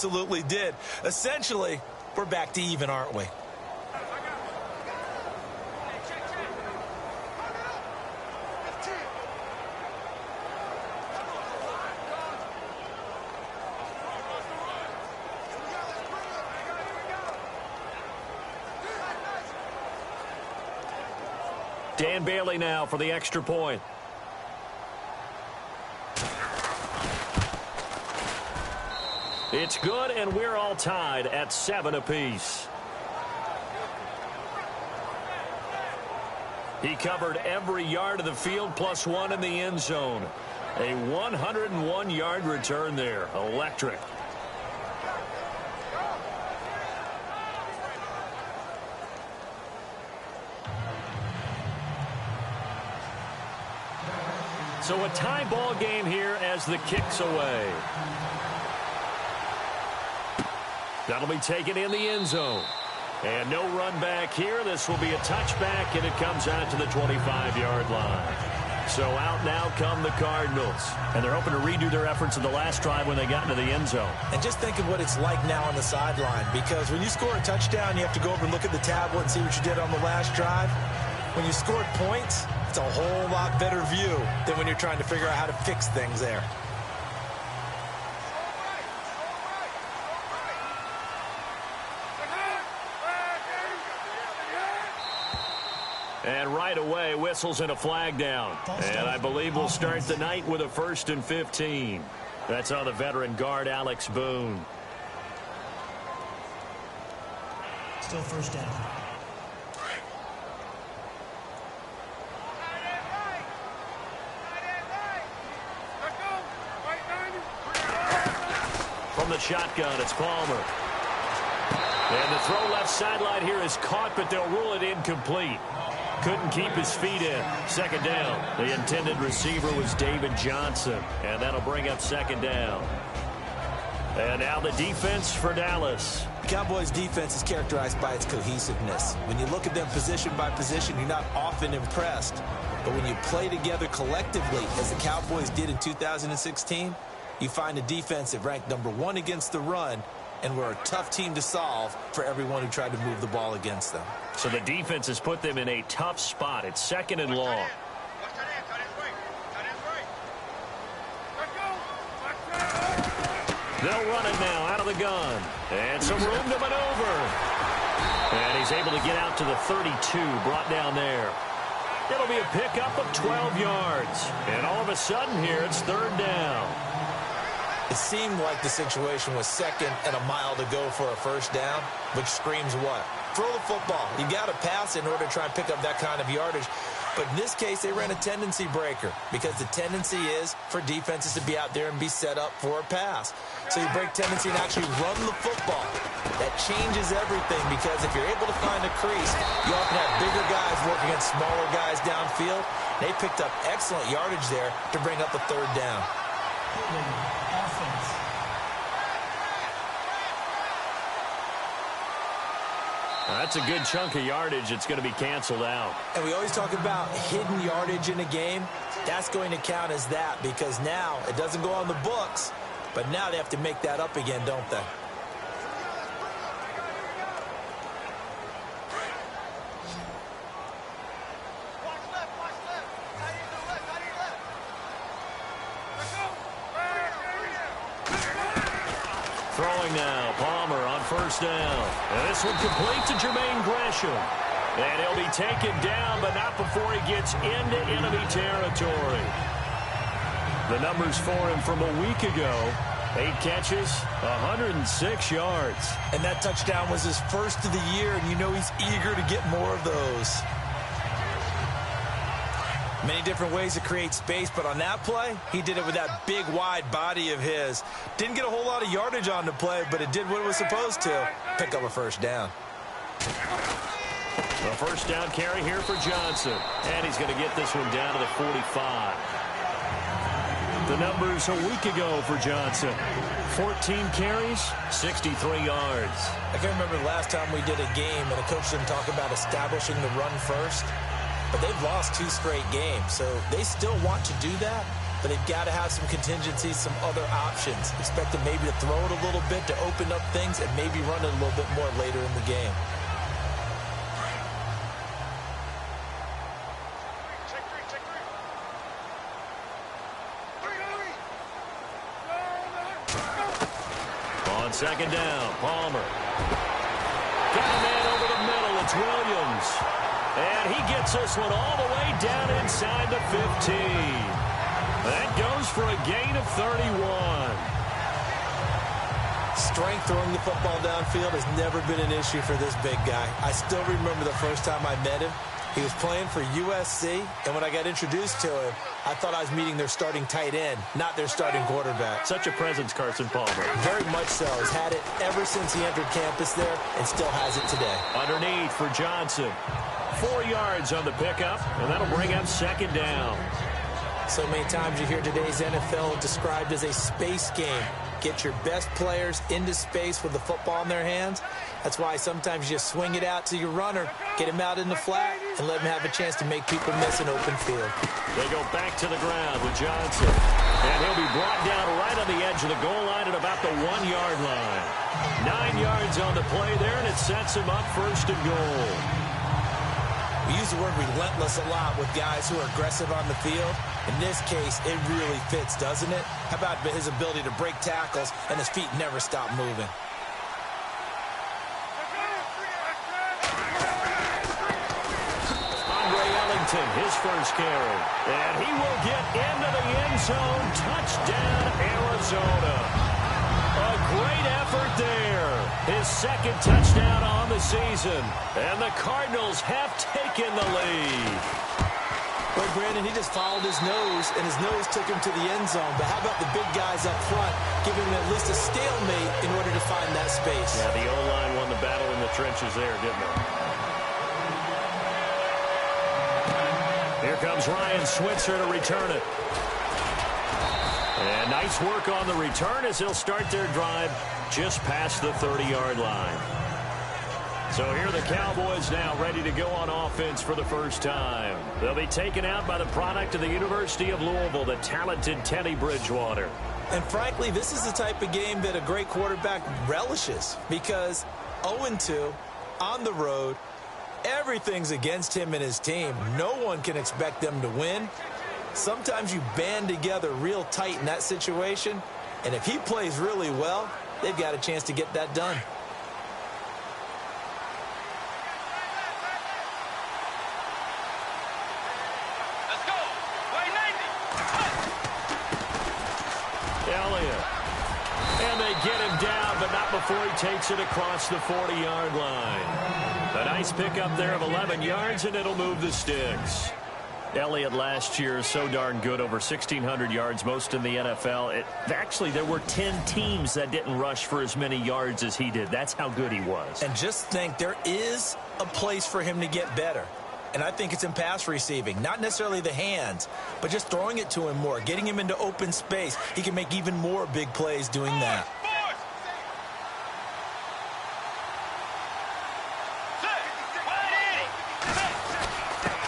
absolutely did. Essentially, we're back to even, aren't we? Dan Bailey now for the extra point. It's good, and we're all tied at 7 apiece. He covered every yard of the field, plus one in the end zone. A 101-yard return there. Electric. So a tie ball game here as the kick's away. That'll be taken in the end zone. And no run back here. This will be a touchback, and it comes out to the 25-yard line. So out now come the Cardinals. And they're hoping to redo their efforts in the last drive when they got into the end zone. And just think of what it's like now on the sideline, because when you score a touchdown, you have to go over and look at the tablet and see what you did on the last drive. When you scored points, it's a whole lot better view than when you're trying to figure out how to fix things there. And right away, whistles and a flag down. And I believe we'll start the night with a 1st and 15. That's on the veteran guard, Alex Boone. Still first down. From the shotgun, it's Palmer. And the throw left sideline here is caught, but they'll rule it incomplete. Couldn't keep his feet in. Second down. The intended receiver was David Johnson, and that'll bring up second down. And now the defense for Dallas. The Cowboys' defense is characterized by its cohesiveness. When you look at them position by position, you're not often impressed. But when you play together collectively, as the Cowboys did in 2016, you find a defense that ranked #1 against the run, and we're a tough team to solve for everyone who tried to move the ball against them. So the defense has put them in a tough spot. It's 2nd and long. They'll run it now out of the gun. And some room to maneuver. And he's able to get out to the 32, brought down there. It'll be a pickup of 12 yards. And all of a sudden here, it's 3rd down. It seemed like the situation was 2nd and a mile to go for a 1st down, which screams what? Throw the football. You got to pass in order to try and pick up that kind of yardage. But in this case, they ran a tendency breaker, because the tendency is for defenses to be out there and be set up for a pass. So you break tendency and actually run the football. That changes everything, because if you're able to find a crease, you often have bigger guys working against smaller guys downfield. They picked up excellent yardage there to bring up the 3rd down. That's a good chunk of yardage. It's going to be canceled out. And we always talk about hidden yardage in a game. That's going to count as that, because now it doesn't go on the books, but now they have to make that up again, don't they? Throwing now, Palmer on 1st down. And this one complete to Jermaine Gresham. And he'll be taken down, but not before he gets into enemy territory. The numbers for him from a week ago: 8 catches, 106 yards. And that touchdown was his 1st of the year, and you know he's eager to get more of those. Many different ways to create space, but on that play, he did it with that big, wide body of his. Didn't get a whole lot of yardage on the play, but it did what it was supposed to: pick up a 1st down. A 1st down carry here for Johnson. And he's going to get this one down to the 45. The numbers a week ago for Johnson: 14 carries, 63 yards. I can't remember the last time we did a game and a coach didn't talk about establishing the run first. But they've lost 2 straight games, so they still want to do that. but they've got to have some contingencies, some other options. Expect them maybe to throw it a little bit to open up things and maybe run it a little bit more later in the game. On second down, Palmer. Got a man over the middle. It's Williams. And he gets this one all the way down inside the 15. That goes for a gain of 31. Strength throwing the football downfield has never been an issue for this big guy. I still remember the first time I met him. He was playing for USC, and when I got introduced to him, I thought I was meeting their starting tight end, not their starting quarterback. Such a presence, Carson Palmer. Very much so. He's had it ever since he entered campus there and still has it today. Underneath for Johnson. 4 yards on the pickup, and that'll bring up second down. So many times you hear today's NFL described as a space game. Get your best players into space with the football in their hands. That's why sometimes you just swing it out to your runner, get him out in the flat, and let him have a chance to make people miss an open field. They go back to the ground with Johnson. And he'll be brought down right on the edge of the goal line at about the 1-yard line. 9 yards on the play there, and it sets him up first and goal. We use the word relentless a lot with guys who are aggressive on the field. In this case, it really fits, doesn't it? How about his ability to break tackles and his feet never stop moving? His first carry. And he will get into the end zone. Touchdown, Arizona. A great effort there. His second touchdown on the season. And the Cardinals have taken the lead. Well, Brandon, he just followed his nose, and his nose took him to the end zone. But how about the big guys up front, giving him at least a stalemate in order to find that space? Yeah, the O-line won the battle in the trenches there, didn't it? Here comes Ryan Switzer to return it. And nice work on the return as he'll start their drive just past the 30-yard line. So here are the Cowboys now ready to go on offense for the first time. They'll be taken out by the product of the University of Louisville, the talented Teddy Bridgewater. And frankly, this is the type of game that a great quarterback relishes because 0-2 on the road, everything's against him and his team. No one can expect them to win. Sometimes you band together real tight in that situation, and if he plays really well, they've got a chance to get that done. Let's go. Way 90. Elliott. And they get him down, but not before he takes it across the 40-yard line. A nice pickup there of 11 yards, and it'll move the sticks. Elliott last year so darn good, over 1,600 yards, most in the NFL. Actually, there were 10 teams that didn't rush for as many yards as he did. That's how good he was. And just think, there is a place for him to get better. And I think it's in pass receiving. Not necessarily the hands, but just throwing it to him more, getting him into open space. He can make even more big plays doing that.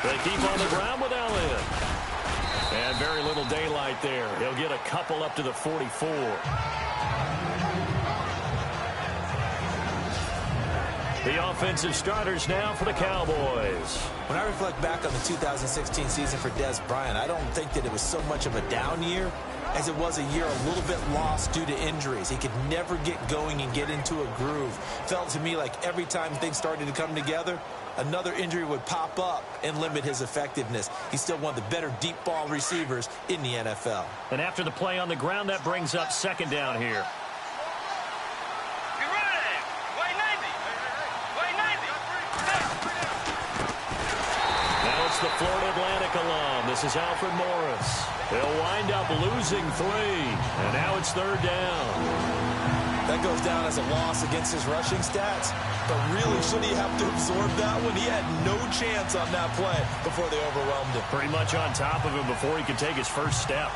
They keep on the ground with Elliott. And very little daylight there. He'll get a couple up to the 44. The offensive starters now for the Cowboys. When I reflect back on the 2016 season for Des Bryant, I don't think that it was so much of a down year as it was a year a little bit lost due to injuries. He could never get going and get into a groove. Felt to me like every time things started to come together, another injury would pop up and limit his effectiveness. He's still one of the better deep ball receivers in the NFL. And after the play on the ground, that brings up second down here. The Florida Atlantic alum. This is Alfred Morris. He'll wind up losing 3. And now it's third down. That goes down as a loss against his rushing stats. But really, should he have to absorb that one? He had no chance on that play before they overwhelmed him. Pretty much on top of him before he could take his first step.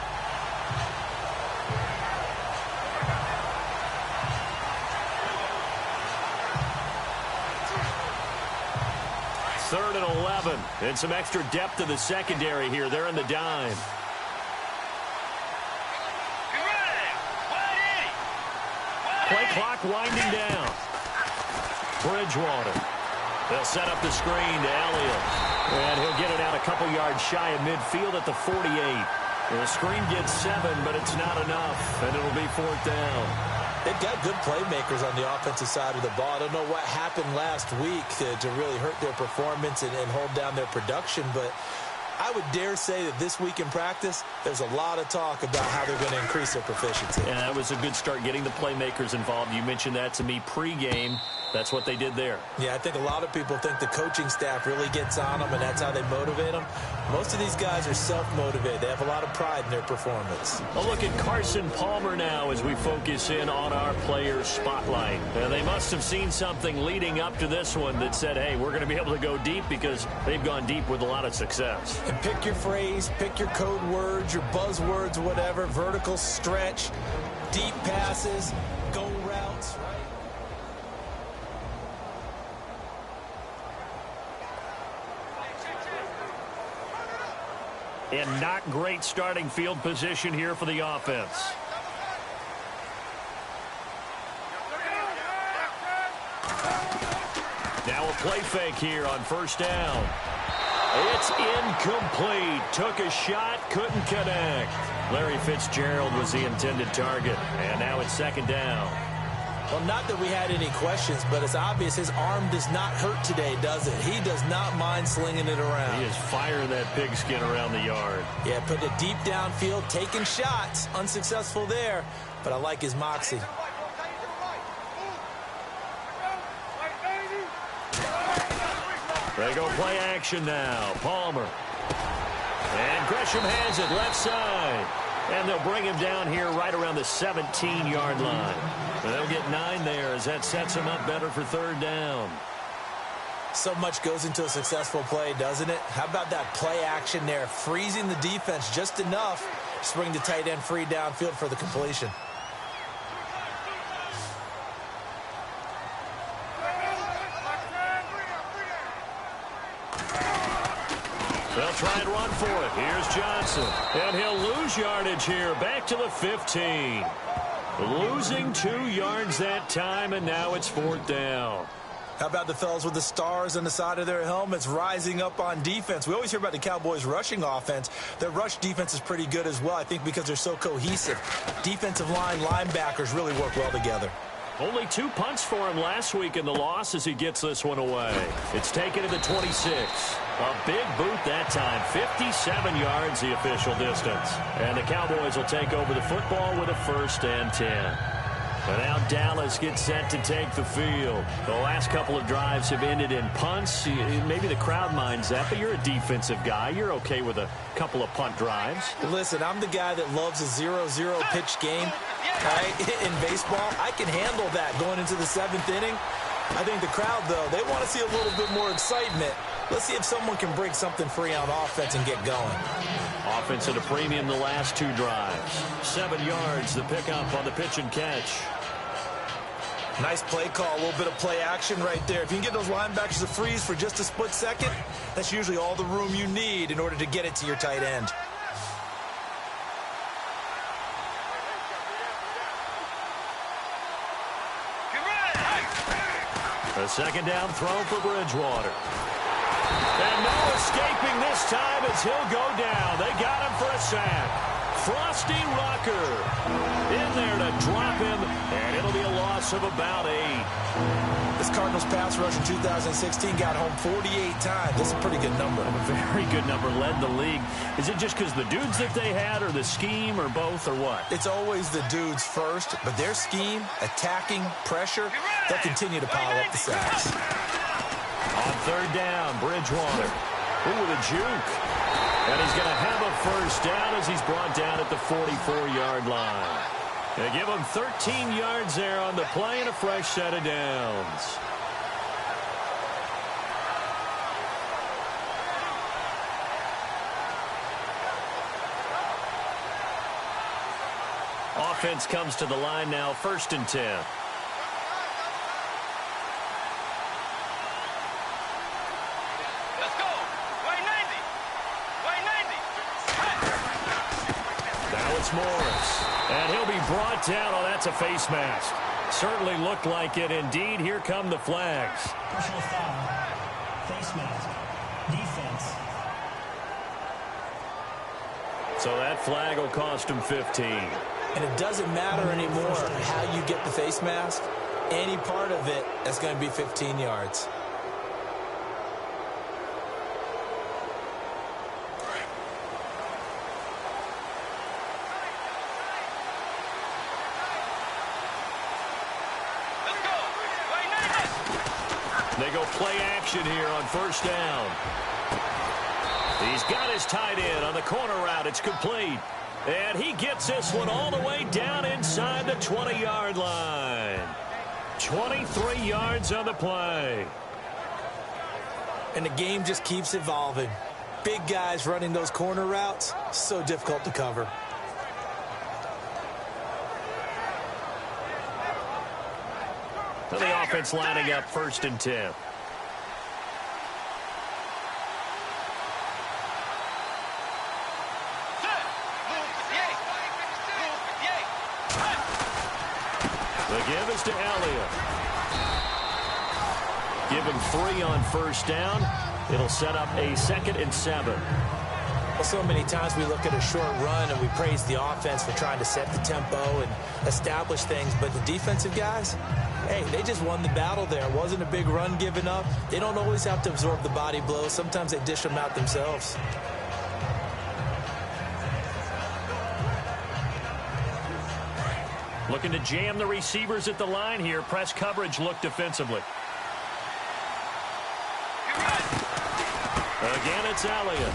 Third and 11. And some extra depth to the secondary here. They're in the dime. clock winding down. Bridgewater. They'll set up the screen to Elliott. And he'll get it out a couple yards shy of midfield at the 48. The screen gets 7, but it's not enough, and it'll be 4th down. They've got good playmakers on the offensive side of the ball. I don't know what happened last week to really hurt their performance and hold down their production, but I would dare say that this week in practice, there's a lot of talk about how they're going to increase their proficiency. Yeah, that was a good start getting the playmakers involved. You mentioned that to me pregame. That's what they did there. Yeah, I think a lot of people think the coaching staff really gets on them, and that's how they motivate them. Most of these guys are self-motivated. They have a lot of pride in their performance. A look at Carson Palmer now as we focus in on our player spotlight. They must have seen something leading up to this one that said, hey, we're going to be able to go deep because they've gone deep with a lot of success. And pick your phrase, pick your code words, your buzzwords, whatever, vertical stretch, deep passes, go routes, right? And not great starting field position here for the offense. Now a play fake here on 1st down. It's incomplete. Took a shot, couldn't connect. Larry Fitzgerald was the intended target. And now it's 2nd down. Well, not that we had any questions, but it's obvious his arm does not hurt today, does it? He does not mind slinging it around. He is firing that pigskin around the yard. Yeah, putting it deep downfield, taking shots. Unsuccessful there, but I like his moxie. They go play action now. Palmer. And Gresham has it left side. And they'll bring him down here right around the 17-yard line. They'll get 9 there as that sets him up better for 3rd down. So much goes into a successful play, doesn't it? How about that play action there? Freezing the defense just enough to bring the tight end free downfield for the completion. They'll try and run for it. Here's Johnson. And he'll lose yardage here. Back to the 15. Losing 2 yards that time, and now it's 4th down. How about the fellas with the stars on the side of their helmets rising up on defense? We always hear about the Cowboys' rushing offense. Their rush defense is pretty good as well, I think, because they're so cohesive. Defensive line, linebackers really work well together. Only 2 punts for him last week in the loss as he gets this one away. It's taken to the 26. A big boot that time. 57 yards the official distance. And the Cowboys will take over the football with a 1st and 10. And now Dallas gets set to take the field. The last couple of drives have ended in punts. Maybe the crowd minds that, but you're a defensive guy. You're okay with a couple of punt drives. Listen, I'm the guy that loves a 0-0 pitch game. Right? In baseball, I can handle that going into the 7th inning. I think the crowd, though, they want to see a little bit more excitement. Let's see if someone can break something free on offense and get going. Offense at a premium the last 2 drives. 7 yards, the pickup on the pitch and catch. Nice play call, a little bit of play action right there. If you can get those linebackers to freeze for just a split second, that's usually all the room you need in order to get it to your tight end. A 2nd down throw for Bridgewater. And no escaping this time as he'll go down. They got him for a sack. Frosty Rucker in there to drop him, and it'll be a loss of about 8. This Cardinals pass rush in 2016 got home 48 times. That's a pretty good number. A very good number, led the league. Is it just because the dudes that they had, or the scheme, or both, or what? It's always the dudes first, but their scheme, attacking, pressure, they'll continue to pile up the sacks. On 3rd down, Bridgewater. Ooh, with a juke. And he's going to have a 1st down as he's brought down at the 44-yard line. They give him 13 yards there on the play and a fresh set of downs. Offense comes to the line now, 1st and 10. Morris. And he'll be brought down. Oh, that's a face mask. Certainly looked like it. Indeed, here come the flags. Personal foul. Face mask. Defense. So that flag will cost him 15. And it doesn't matter anymore how you get the face mask. Any part of it is going to be 15 yards. They go play action here on first down. He's got his tight end on the corner route. It's complete. And he gets this one all the way down inside the 20-yard line. 23 yards on the play. And the game just keeps evolving. Big guys running those corner routes, so difficult to cover. So the offense lining up 1st and 10. The give is to Elliott. Give him 3 on first down. It'll set up a 2nd and 7. Well, so many times we look at a short run and we praise the offense for trying to set the tempo and establish things, but the defensive guys, hey, they just won the battle there. It wasn't a big run given up. They don't always have to absorb the body blows. Sometimes they dish them out themselves. Looking to jam the receivers at the line here. Press coverage look defensively. Again, it's Elliott.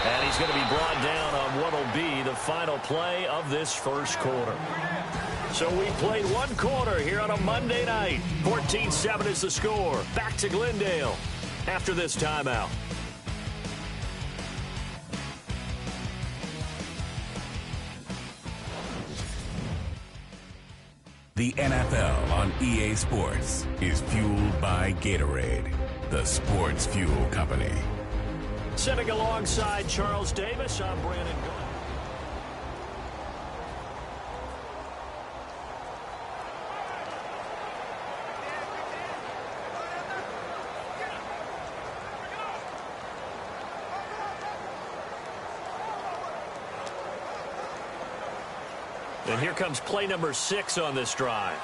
And he's going to be brought down on what will be the final play of this first quarter. So we played 1 quarter here on a Monday night. 14-7 is the score. Back to Glendale after this timeout. The NFL on EA Sports is fueled by Gatorade, the sports fuel company. Sitting alongside Charles Davis, I'm Brandon Glenn. And here comes play number 6 on this drive.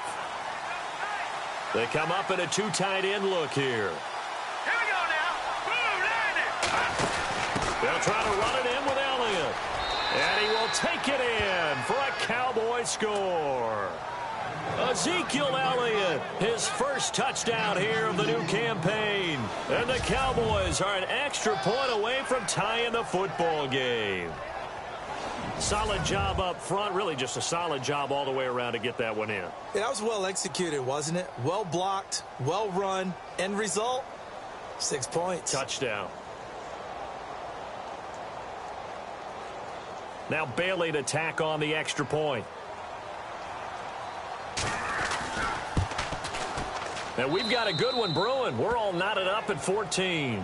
They come up in a 2 tight end look here. Here we go now. Boom, landed. They'll try to run it in with Elliott. And he will take it in for a Cowboy score. Ezekiel Elliott, his first touchdown here of the new campaign. And the Cowboys are an extra point away from tying the football game. Solid job up front. Really just a solid job all the way around to get that one in. Yeah, that was well executed, wasn't it? Well blocked, well run. End result, 6 points. Touchdown. Now Bailey to tack on the extra point. And we've got a good one brewing. We're all knotted up at 14.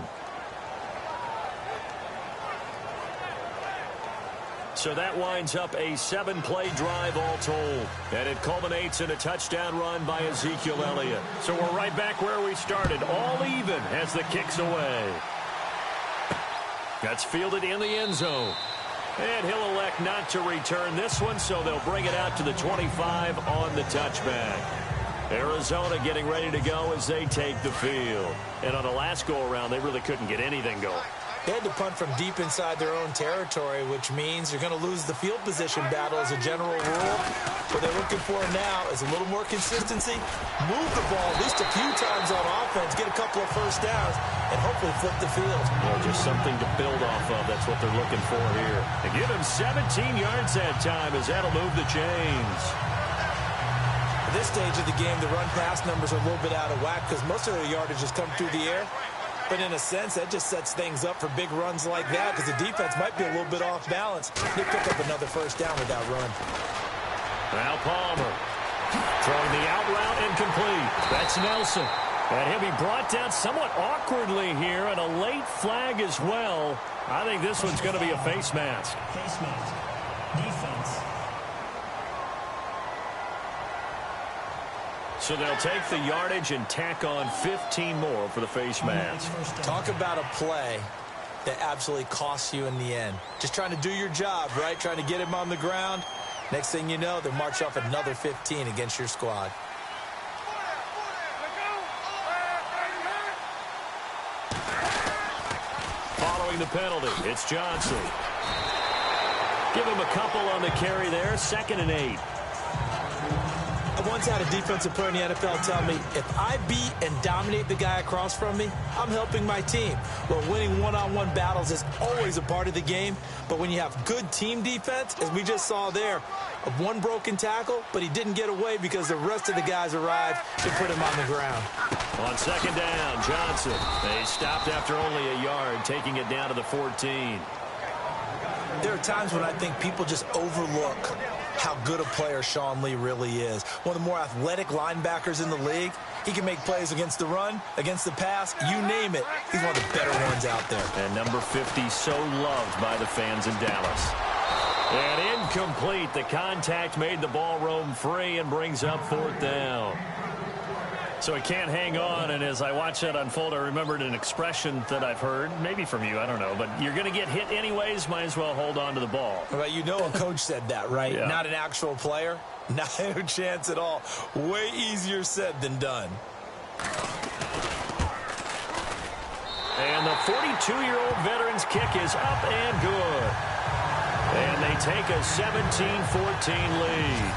So that winds up a 7-play drive all told. And it culminates in a touchdown run by Ezekiel Elliott. So we're right back where we started, all even as the kick's away. That's fielded in the end zone. And he'll elect not to return this one, so they'll bring it out to the 25 on the touchback. Arizona getting ready to go as they take the field. And on the last go-around, they really couldn't get anything going. They had to punt from deep inside their own territory, which means you're going to lose the field position battle as a general rule. What they're looking for now is a little more consistency, move the ball at least a few times on offense, get a couple of first downs, and hopefully flip the field. Well, just something to build off of. That's what they're looking for here. They give him 17 yards that time as that'll move the chains. At this stage of the game, the run-pass numbers are a little bit out of whack because most of their yardage has come through the air. But in a sense, that just sets things up for big runs like that because the defense might be a little bit off balance. They pick up another first down with that run. Now Palmer throwing the out route incomplete. That's Nelson. And he'll be brought down somewhat awkwardly here, and a late flag as well. I think this one's going to be a face mask. Face mask. Defense. So they'll take the yardage and tack on 15 more for the face mask. Talk about a play that absolutely costs you in the end. Just trying to do your job, right? Trying to get him on the ground. Next thing you know, they march off another 15 against your squad. Following the penalty, it's Johnson. Give him a couple on the carry there, 2nd and 8. I once had a defensive player in the NFL tell me, if I beat and dominate the guy across from me, I'm helping my team. Well, winning one-on-one battles is always a part of the game, but when you have good team defense, as we just saw there, one broken tackle, but he didn't get away because the rest of the guys arrived to put him on the ground. On 2nd down, Johnson. They stopped after only a yard, taking it down to the 14. There are times when I think people just overlook how good a player Sean Lee really is. One of the more athletic linebackers in the league. He can make plays against the run, against the pass, you name it. He's one of the better ones out there. And number 50 so loved by the fans in Dallas. And incomplete. The contact made the ball roam free and brings up 4th down. So he can't hang on, and as I watch that unfold, I remembered an expression that I've heard, maybe from you, I don't know, but you're going to get hit anyways, might as well hold on to the ball. Well, you know a coach said that, right? Yeah. Not an actual player. Not a chance at all. Way easier said than done. And the 42-year-old veteran's kick is up and good. And they take a 17-14 lead.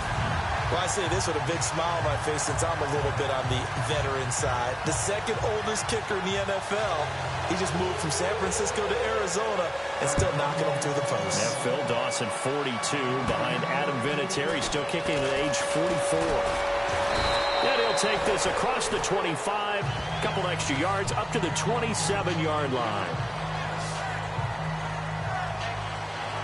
Well, I say this with a big smile on my face since I'm a little bit on the veteran side. The 2nd oldest kicker in the NFL. He just moved from San Francisco to Arizona and still knocking them through the post. Yeah, Phil Dawson, 42, behind Adam Vinatieri, still kicking at age 44. And he'll take this across the 25, a couple extra yards, up to the 27-yard line.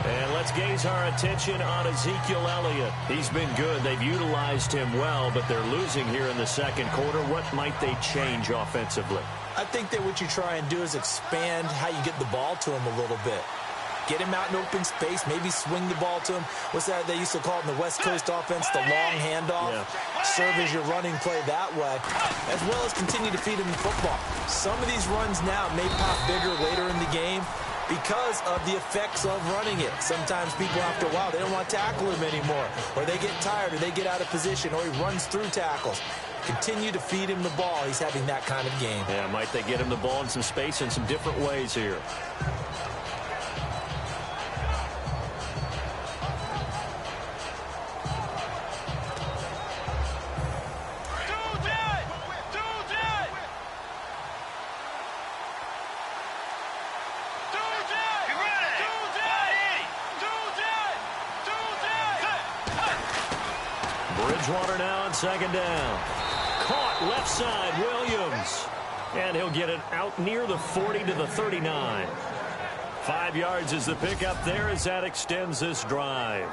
And let's gaze our attention on Ezekiel Elliott. He's been good. They've utilized him well, but they're losing here in the 2nd quarter. What might they change offensively? I think that what you try and do is expand how you get the ball to him a little bit. Get him out in open space, maybe swing the ball to him. What's that they used to call it in the West Coast offense, the long handoff? Yeah. Serve as your running play that way, as well as continue to feed him the football. Some of these runs now may pop bigger later in the game because of the effects of running it. Sometimes people, after a while, they don't want to tackle him anymore, or they get tired, or they get out of position, or he runs through tackles. Continue to feed him the ball. He's having that kind of game. Yeah, might they get him the ball in some space in some different ways here. Bridgewater now on 2nd down. Caught left side, Williams. And he'll get it out near the 40 to the 39. 5 yards is the pickup there as that extends this drive.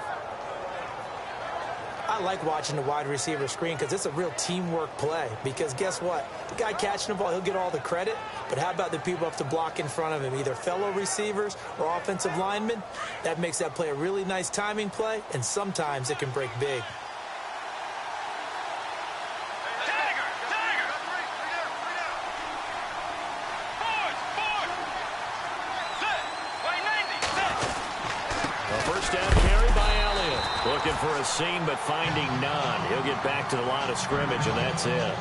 I like watching the wide receiver screen because it's a real teamwork play. Because guess what? The guy catching the ball, he'll get all the credit. But how about the people up to block in front of him, either fellow receivers or offensive linemen? That makes that play a really nice timing play, and sometimes it can break big. Looking for a seam, but finding none. He'll get back to the line of scrimmage, and that's it.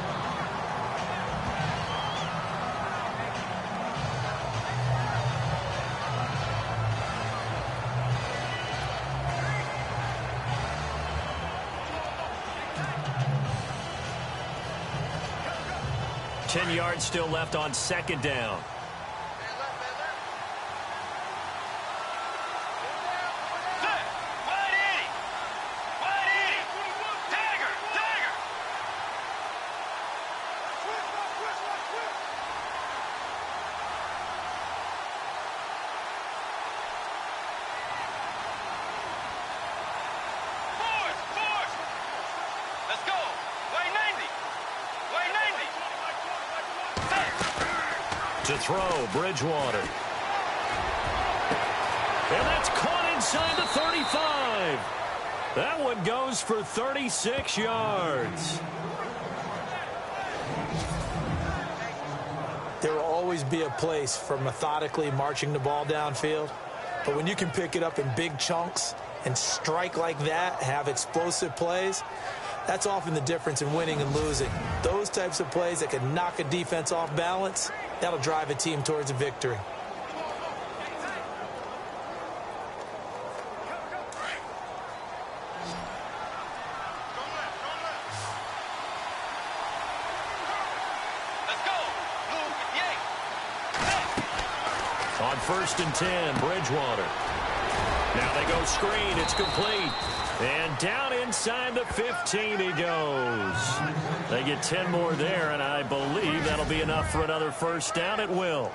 Ten yards still left on 2nd down. To throw, Bridgewater. And that's caught inside the 35. That one goes for 36 yards. There will always be a place for methodically marching the ball downfield. But when you can pick it up in big chunks and strike like that, have explosive plays, that's often the difference in winning and losing. Those types of plays that can knock a defense off balance, that'll drive a team towards a victory. On 1st and 10, Bridgewater. Now they go screen. It's complete. And down inside the 15 he goes. They get 10 more there, and I believe that'll be enough for another first down. It will.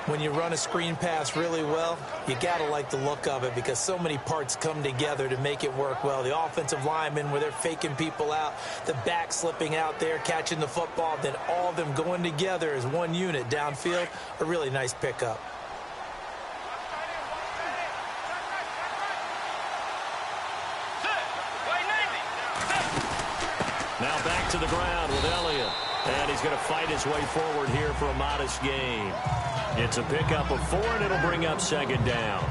When you run a screen pass really well, you got to like the look of it because so many parts come together to make it work well. The offensive linemen, where they're faking people out, the back slipping out there, catching the football, then all of them going together as one unit downfield, a really nice pickup. Now back to the ground with Elliott. And he's going to fight his way forward here for a modest gain. It's a pickup of 4, and it'll bring up 2nd down.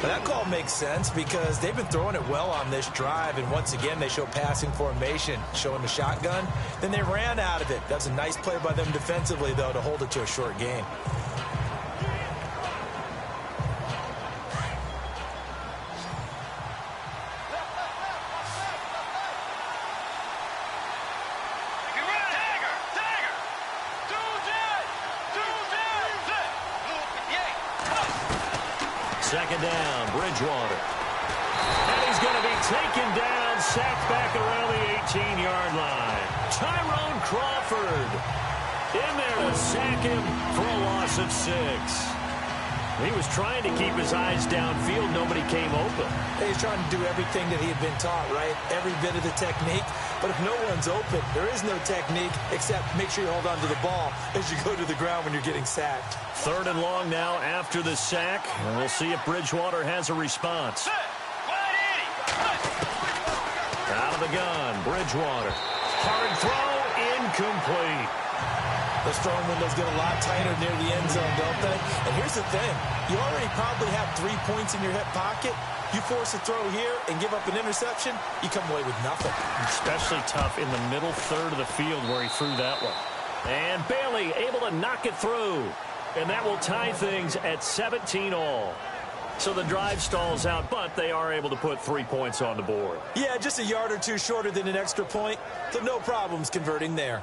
But that call makes sense because they've been throwing it well on this drive, and once again they show passing formation, showing the shotgun. Then they ran out of it. That's a nice play by them defensively, though, to hold it to a short gain. Second down, Bridgewater. And he's going to be taken down, sacked back around the 18-yard line. Tyrone Crawford in there to sack him for a loss of 6. He was trying to keep his eyes downfield. Nobody came open. He's trying to do everything that he had been taught, right? Every bit of the technique. But if no one's open, there is no technique except make sure you hold on to the ball as you go to the ground when you're getting sacked. 3rd and long now after the sack. And we'll see if Bridgewater has a response. Out of the gun, Bridgewater. Hard throw, incomplete. Those throwing windows get a lot tighter near the end zone, don't they? And here's the thing. You already probably have 3 points in your hip pocket. You force a throw here and give up an interception, you come away with nothing. Especially tough in the middle third of the field where he threw that one. And Bailey able to knock it through. And that will tie things at 17 all. So the drive stalls out, but they are able to put 3 points on the board. Yeah, just a yard or two shorter than an extra point. So no problems converting there.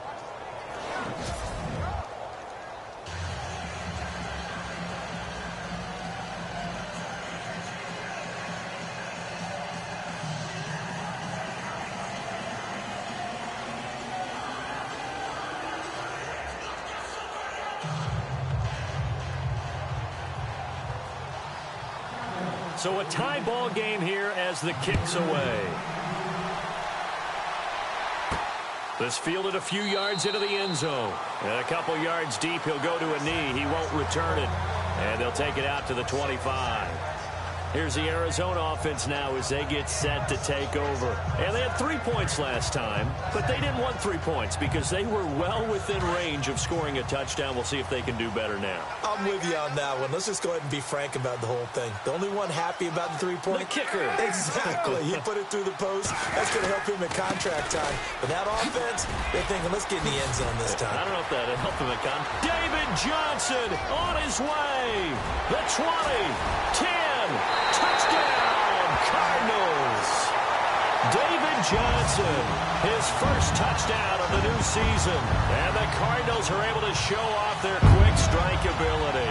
So a tie ball game here as the kick's away. This fielded a few yards into the end zone. And a couple yards deep, he'll go to a knee. He won't return it. And they'll take it out to the 25. Here's the Arizona offense now as they get set to take over. And they had 3 points last time, but they didn't want 3 points because they were well within range of scoring a touchdown. We'll see if they can do better now. I'm with you on that one. Let's just go ahead and be frank about the whole thing. The only one happy about the 3-point? The kicker. Exactly. He put it through the post. That's going to help him at contract time. But that offense, they're thinking, let's get in the end zone this time. I don't know if that'll help him at contract. David Johnson on his way. The 20, 10. Touchdown, Cardinals. David Johnson, his first touchdown of the new season. And the Cardinals are able to show off their quick strike ability.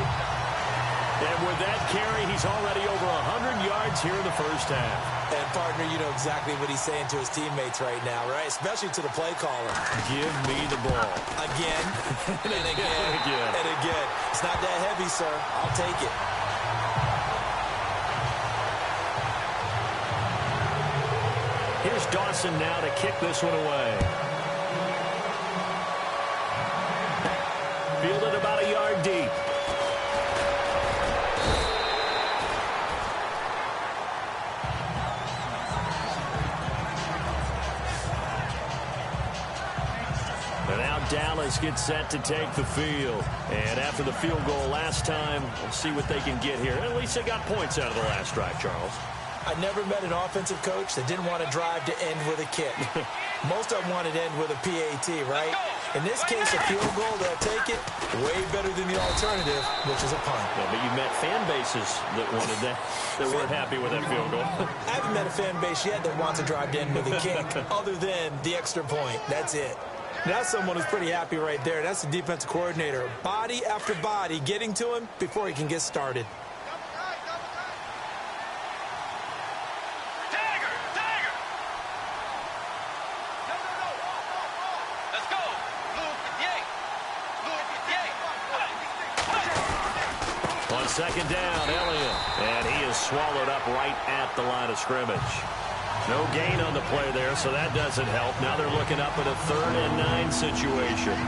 And with that carry, he's already over 100 yards here in the first half. And, partner, you know exactly what he's saying to his teammates right now, right? Especially to the play caller. Give me the ball. Again, and again, and again. It's not that heavy, sir. I'll take it. Here's Dawson now to kick this one away. Fielded about a yard deep. Dallas gets set to take the field. And after the field goal last time, we'll see what they can get here. At least they got points out of the last drive, Charles. I never met an offensive coach that didn't want to drive to end with a kick. Most of them wanted to end with a PAT, right? In this case, a field goal, they'll take it way better than the alternative, which is a punt. Yeah, but you met fan bases that wanted that weren't happy with that field goal. I haven't met a fan base yet that wants to drive to end with a kick other than the extra point. That's it. That's someone who's pretty happy right there. That's the defensive coordinator. Body after body getting to him before he can get started. Second down, Elliott. And he is swallowed up right at the line of scrimmage. No gain on the play there, so that doesn't help. Now they're looking up at a 3rd and 9 situation.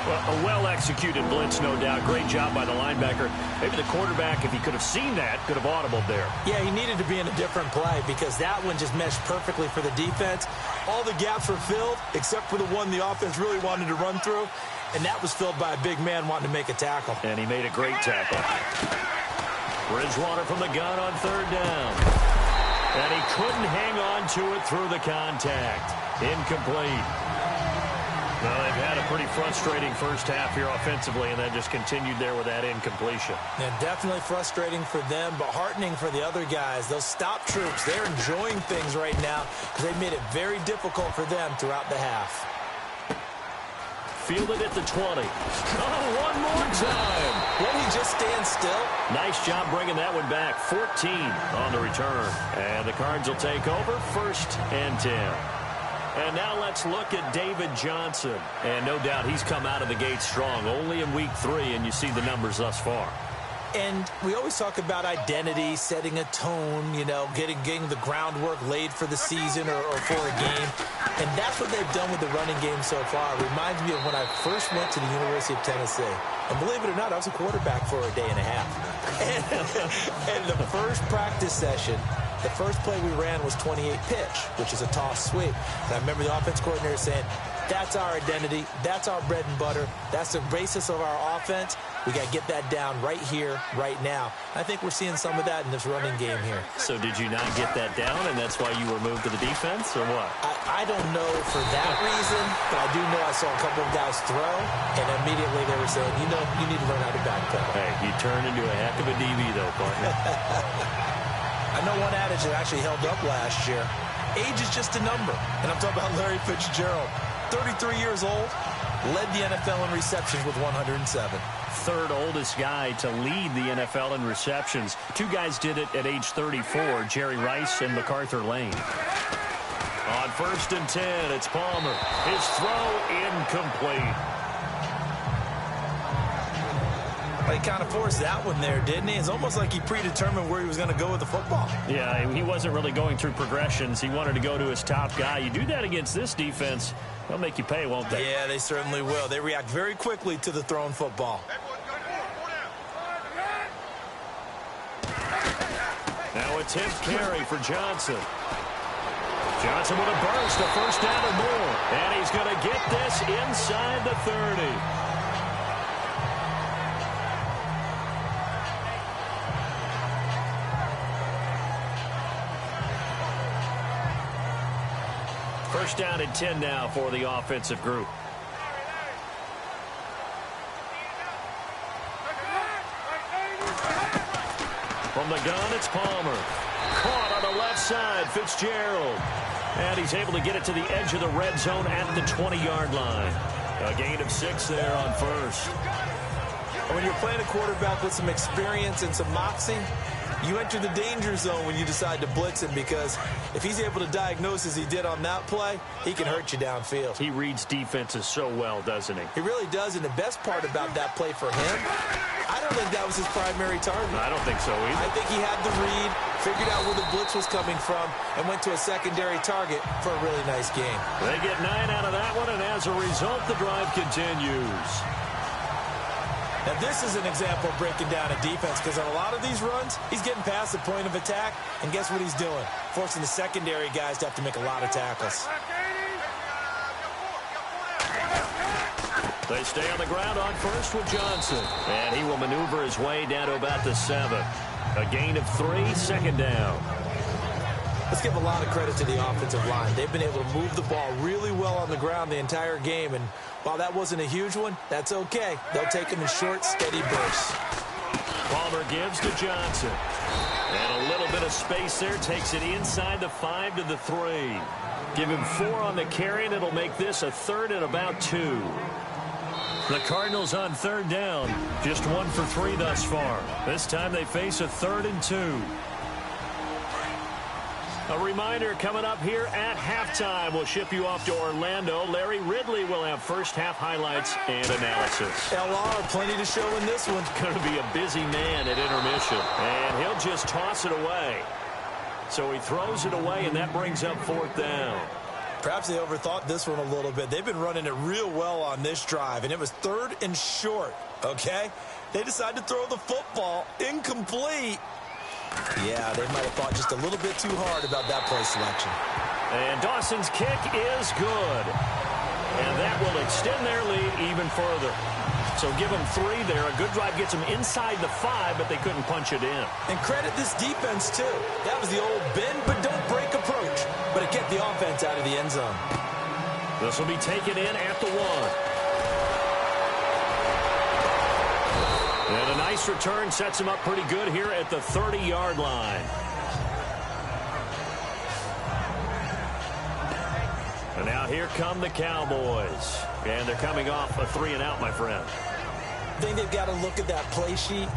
Well, a well-executed blitz, no doubt. Great job by the linebacker. Maybe the quarterback, if he could have seen that, could have audibled there. Yeah, he needed to be in a different play because that one just meshed perfectly for the defense. All the gaps were filled except for the one the offense really wanted to run through. And that was filled by a big man wanting to make a tackle. And he made a great tackle. Bridgewater from the gun on 3rd down. And he couldn't hang on to it through the contact. Incomplete. Well, they've had a pretty frustrating first half here offensively, and then just continued there with that incompletion. Yeah, definitely frustrating for them, but heartening for the other guys. Those stop troops, they're enjoying things right now because they've made it very difficult for them throughout the half. Fielded at the 20. Oh, one more time. Won't he just stand still? Nice job bringing that one back. 14 on the return. And the Cards will take over 1st and 10. And now let's look at David Johnson. And no doubt he's come out of the gate strong. Only in week 3, and you see the numbers thus far. And we always talk about identity, setting a tone, you know, getting the groundwork laid for the season or for a game. And that's what they've done with the running game so far. It reminds me of when I first went to the University of Tennessee. And believe it or not, I was a quarterback for a day and a half. And the first practice session, the first play we ran was 28 pitch, which is a toss sweep. And I remember the offense coordinator saying, that's our identity. That's our bread and butter. That's the basis of our offense. We got to get that down right here, right now. I think we're seeing some of that in this running game here. So did you not get that down, and that's why you were moved to the defense, or what? I don't know for that reason, but I do know I saw a couple of guys throw, and immediately they were saying, you know, you need to learn how to backpedal. Hey, you turned into a heck of a DB, though, partner. I know one adage that actually held up last year. Age is just a number, and I'm talking about Larry Fitzgerald. 33 years old, led the NFL in receptions with 107. 3rd oldest guy to lead the NFL in receptions. 2 guys did it at age 34, Jerry Rice and MacArthur Lane. On 1st and 10, it's Palmer. His throw incomplete. He kind of forced that one there, didn't he? It's almost like he predetermined where he was going to go with the football. Yeah, he wasn't really going through progressions. He wanted to go to his top guy. You do that against this defense, they'll make you pay, won't they? Yeah, they certainly will. They react very quickly to the thrown football. Now a 10th carry for Johnson. Johnson with a burst, a 1st down or more. And he's going to get this inside the 30. First down and 10 now for the offensive group. From the gun, it's Palmer. Caught on the left side, Fitzgerald. And he's able to get it to the edge of the red zone at the 20-yard line. A gain of 6 there on 1st. When you're playing a quarterback with some experience and some moxie, you enter the danger zone when you decide to blitz him, because if he's able to diagnose as he did on that play, he can hurt you downfield. He reads defenses so well, doesn't he? He really does, and the best part about that play for him, I don't think that was his primary target. I don't think so either. I think he had the read, figured out where the blitz was coming from, and went to a secondary target for a really nice game. They get 9 out of that one, and as a result, the drive continues. Now, this is an example of breaking down a defense, because on a lot of these runs, he's getting past the point of attack, and guess what he's doing? Forcing the secondary guys to have to make a lot of tackles. They stay on the ground on first with Johnson. And he will maneuver his way down to about the 7. A gain of 3, second down. Let's give a lot of credit to the offensive line. They've been able to move the ball really well on the ground the entire game. And while that wasn't a huge one, that's okay. They'll take them in short, steady bursts. Palmer gives to Johnson. And a little bit of space there. Takes it inside the 5 to the 3. Give him 4 on the carry, and it'll make this a 3rd and about 2. The Cardinals on 3rd down. Just 1 for 3 thus far. This time they face a 3rd and 2. A reminder coming up here at halftime. We'll ship you off to Orlando. Larry Ridley will have first half highlights and analysis. LR, plenty to show in this one. Going to be a busy man at intermission. And he'll just toss it away. So he throws it away, and that brings up 4th down. Perhaps they overthought this one a little bit. They've been running it real well on this drive, and it was 3rd and short, okay? They decided to throw the football incomplete. Yeah, they might have thought just a little bit too hard about that play selection. And Dawson's kick is good. And that will extend their lead even further. So give them 3 there. A good drive gets them inside the 5, but they couldn't punch it in. And credit this defense, too. That was the old bend but don't break approach. But it kept the offense out of the end zone. This will be taken in at the 1. And a nice return sets him up pretty good here at the 30-yard line. And now here come the Cowboys. And they're coming off a 3-and-out, my friend. I think they've got to look at that play sheet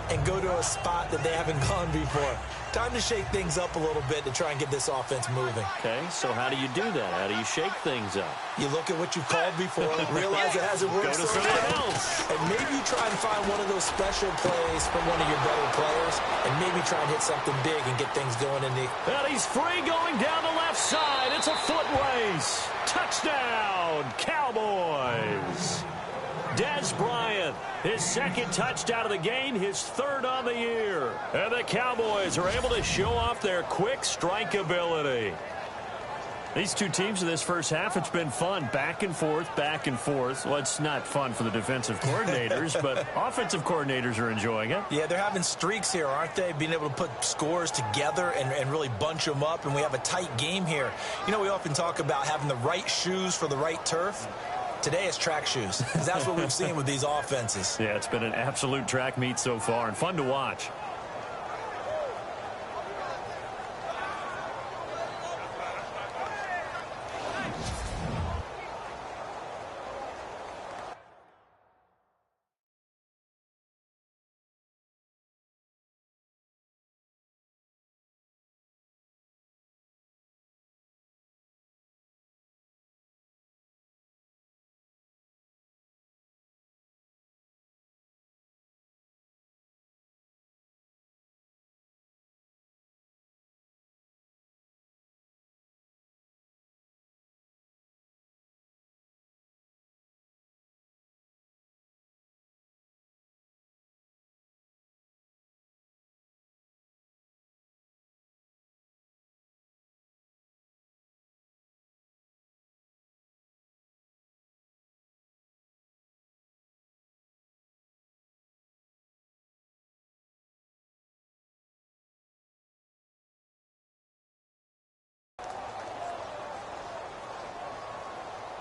and go to a spot that they haven't gone before. Time to shake things up a little bit to try and get this offense moving. Okay, so how do you do that? How do you shake things up? You look at what you've called before, realize it hasn't worked so well, and maybe you try and find one of those special plays from one of your better players, and maybe try and hit something big and get things going in the... And he's free going down the left side. It's a foot race. Touchdown, Cowboys. Dez Bryant, his 2nd touchdown of the game, his 3rd on the year. And the Cowboys are able to show off their quick strike ability. These two teams in this first half, it's been fun. Back and forth, back and forth. Well, it's not fun for the defensive coordinators, but offensive coordinators are enjoying it. Yeah, they're having streaks here, aren't they? Being able to put scores together and really bunch them up, and we have a tight game here. You know, we often talk about having the right shoes for the right turf. Today it's track shoes, because that's what we've seen with these offenses. Yeah, it's been an absolute track meet so far, and fun to watch.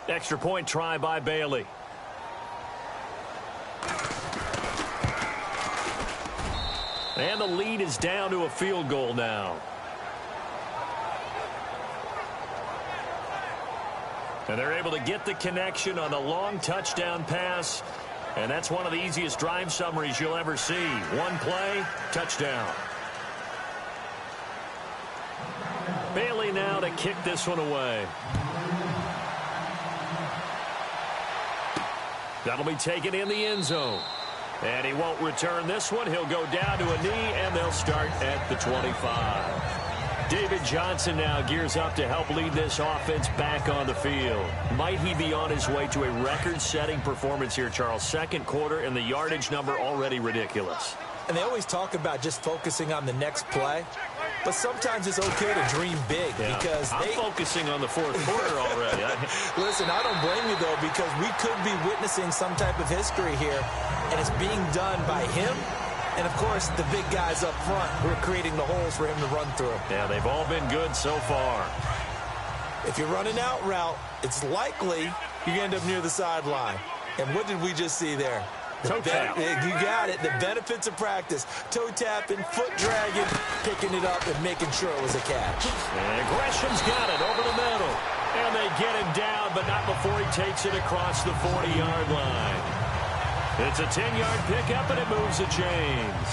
Extra point try by Bailey. And the lead is down to a field goal now. And they're able to get the connection on the long touchdown pass. And that's one of the easiest drive summaries you'll ever see. One play, touchdown. Bailey now to kick this one away. That'll be taken in the end zone. And he won't return this one. He'll go down to a knee, and they'll start at the 25. David Johnson now gears up to help lead this offense back on the field. Might he be on his way to a record-setting performance here, Charles? 2nd quarter, and the yardage number already ridiculous. And they always talk about just focusing on the next play. But sometimes it's okay to dream big because I'm focusing on the fourth quarter already. Listen, I don't blame you, though, because we could be witnessing some type of history here, and it's being done by him and, of course, the big guys up front who are creating the holes for him to run through. Yeah, they've all been good so far. If you're running out route, it's likely you end up near the sideline. And what did we just see there? Toe tap. You got it. The benefits of practice. Toe tapping, foot dragging, picking it up, and making sure it was a catch. And Gresham's got it over the middle. And they get him down, but not before he takes it across the 40-yard line. It's a 10-yard pickup, and it moves the chains.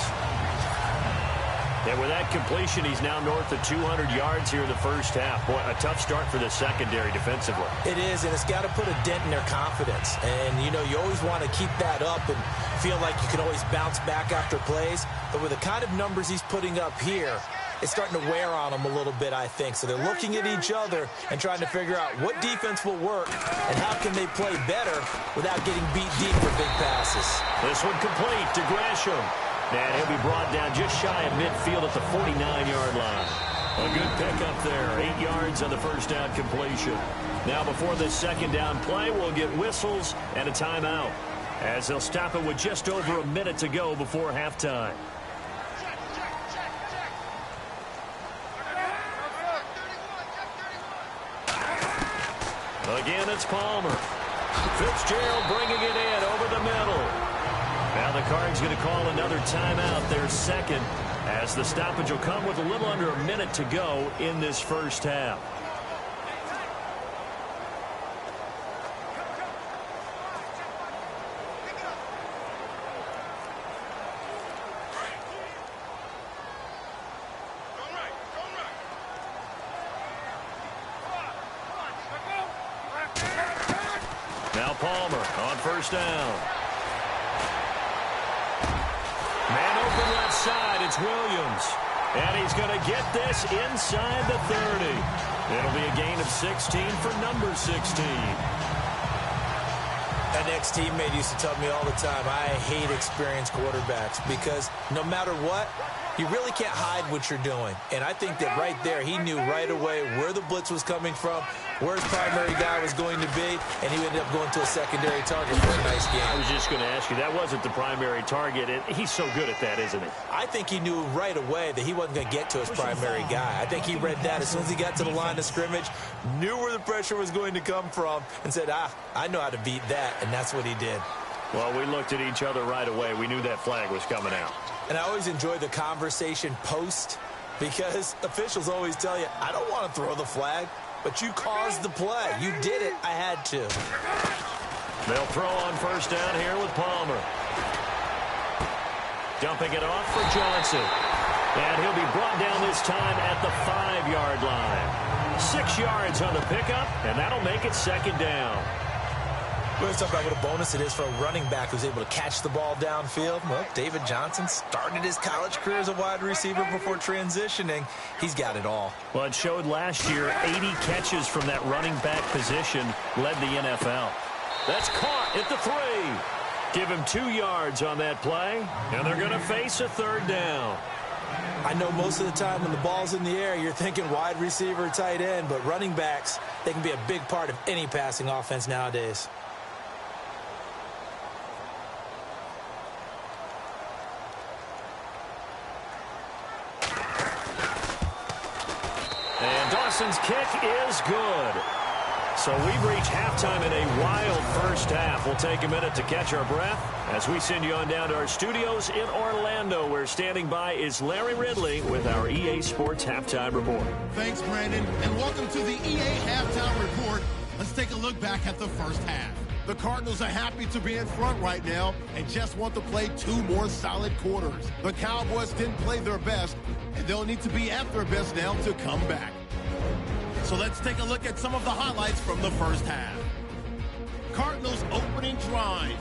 And with that completion, he's now north of 200 yards here in the first half. Boy, a tough start for the secondary defensively. It is, and it's got to put a dent in their confidence. And, you always want to keep that up and feel like you can always bounce back after plays. But with the kind of numbers he's putting up here, it's starting to wear on them a little bit, I think. So they're looking at each other and trying to figure out what defense will work and how can they play better without getting beat deep for big passes. This one complete to Gresham. And he'll be brought down just shy of midfield at the 49-yard line. A good pickup there. 8 yards on the first down completion. Now before this second down play, we'll get whistles and a timeout, as they'll stop it with just over a minute to go before halftime. Again, it's Palmer. Fitzgerald bringing it in over the middle. Now the Cards going to call another timeout, their second, as the stoppage will come with a little under a minute to go in this first half. Now Palmer on first down. Man open left side, it's Williams. And he's going to get this inside the 30. It'll be a gain of 16 for number 16. An ex-teammate used to tell me all the time, I hate experienced quarterbacks because no matter what, you really can't hide what you're doing. And I think that right there, he knew right away where the blitz was coming from, where his primary guy was going to be, and he ended up going to a secondary target for a nice game. I was just going to ask you, that wasn't the primary target, and he's so good at that, isn't he? I think he knew right away that he wasn't going to get to his primary guy. I think he read that as soon as he got to the line of scrimmage, knew where the pressure was going to come from, and said, I know how to beat that, and that's what he did. Well, we looked at each other right away. We knew that flag was coming out. And I always enjoy the conversation post because officials always tell you, I don't want to throw the flag, but you caused the play. You did it. I had to. They'll throw on first down here with Palmer. Dumping it off for Johnson. And he'll be brought down this time at the 5-yard line. 6 yards on the pickup, and that'll make it second down. We're talking about what a bonus it is for a running back who's able to catch the ball downfield. Well, David Johnson started his college career as a wide receiver before transitioning. He's got it all. Well, it showed last year 80 catches from that running back position led the NFL. That's caught at the 3. Give him 2 yards on that play, and they're going to face a third down. I know most of the time when the ball's in the air, you're thinking wide receiver, tight end, but running backs, they can be a big part of any passing offense nowadays. And Dawson's kick is good. So we've reached halftime in a wild first half. We'll take a minute to catch our breath as we send you on down to our studios in Orlando, where standing by is Larry Ridley with our EA Sports Halftime Report. Thanks, Brandon, and welcome to the EA Halftime Report. Let's take a look back at the first half. The Cardinals are happy to be in front right now and just want to play 2 more solid quarters. The Cowboys didn't play their best, and they'll need to be at their best now to come back. So let's take a look at some of the highlights from the first half. Cardinals opening drive.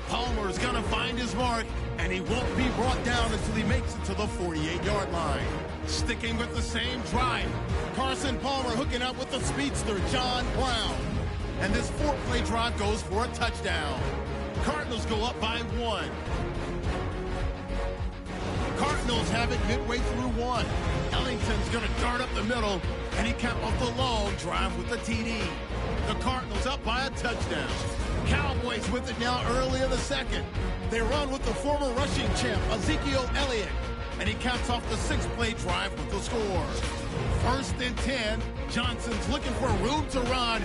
Palmer is going to find his mark, and he won't be brought down until he makes it to the 48-yard line. Sticking with the same drive, Carson Palmer hooking up with the speedster, John Brown. And this 4-play drive goes for a touchdown. Cardinals go up by 1. Cardinals have it midway through one. Ellington's going to dart up the middle, and he capped off the long drive with the TD. The Cardinals up by a touchdown. Cowboys with it now early in the second. They run with the former rushing champ, Ezekiel Elliott, and he caps off the 6-play drive with the score. 1st and 10. Johnson's looking for room to run,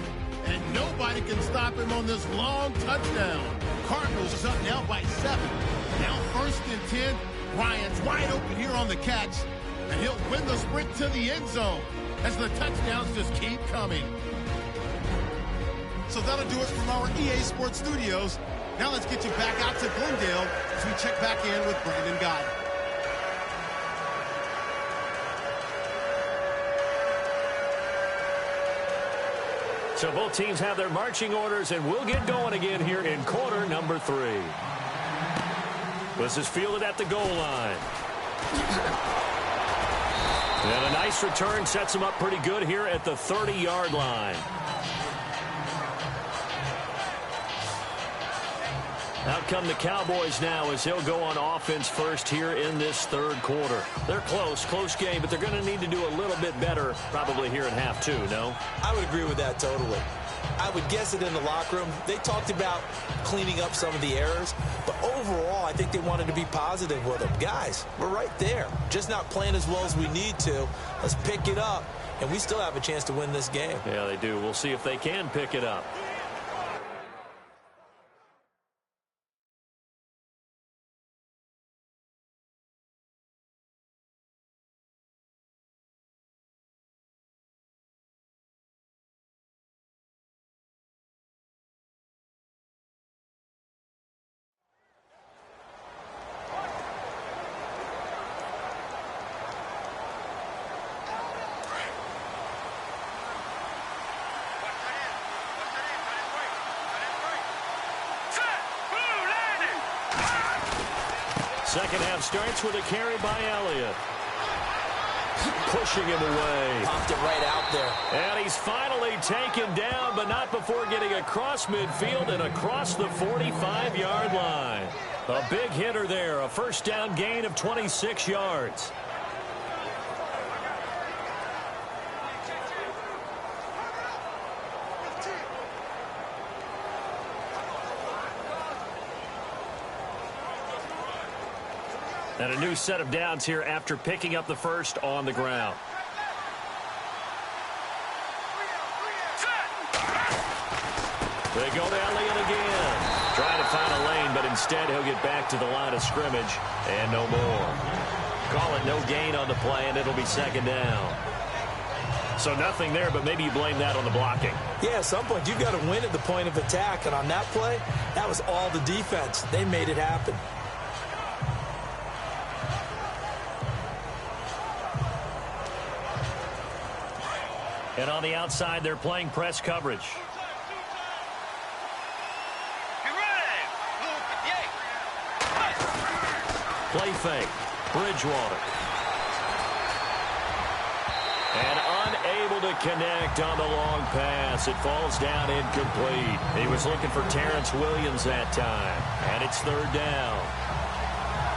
and nobody can stop him on this long touchdown. Cardinals is up now by 7. Now 1st and 10. Ryan's wide open here on the catch, and he'll win the sprint to the end zone as the touchdowns just keep coming. So that'll do it from our EA Sports Studios. Now let's get you back out to Glendale as we check back in with Brandon Gott. So both teams have their marching orders, and we'll get going again here in quarter number 3. This is fielded at the goal line. And a nice return sets him up pretty good here at the 30-yard line. Out come the Cowboys now as he'll go on offense first here in this 3rd quarter. They're close game, but they're going to need to do a little bit better probably here at half 2, no? I would agree with that totally. I would guess it in the locker room. They talked about cleaning up some of the errors, but overall, I think they wanted to be positive with them. Guys, we're right there. Just not playing as well as we need to. Let's pick it up, and we still have a chance to win this game. Yeah, they do. We'll see if they can pick it up. Second half starts with a carry by Elliott. Pushing him away. Popped it right out there. And he's finally taken down, but not before getting across midfield and across the 45-yard line. A big hitter there. A first down gain of 26 yards. And a new set of downs here after picking up the first on the ground. They go to Elliott again. Trying to find a lane, but instead he'll get back to the line of scrimmage and no more. Call it no gain on the play, and it'll be second down. So nothing there, but maybe you blame that on the blocking. Yeah, at some point you've got to win at the point of attack, and on that play, that was all the defense. They made it happen. And on the outside, they're playing press coverage. Play fake. Bridgewater. And unable to connect on the long pass. It falls down incomplete. He was looking for Terrence Williams that time. And it's 3rd down.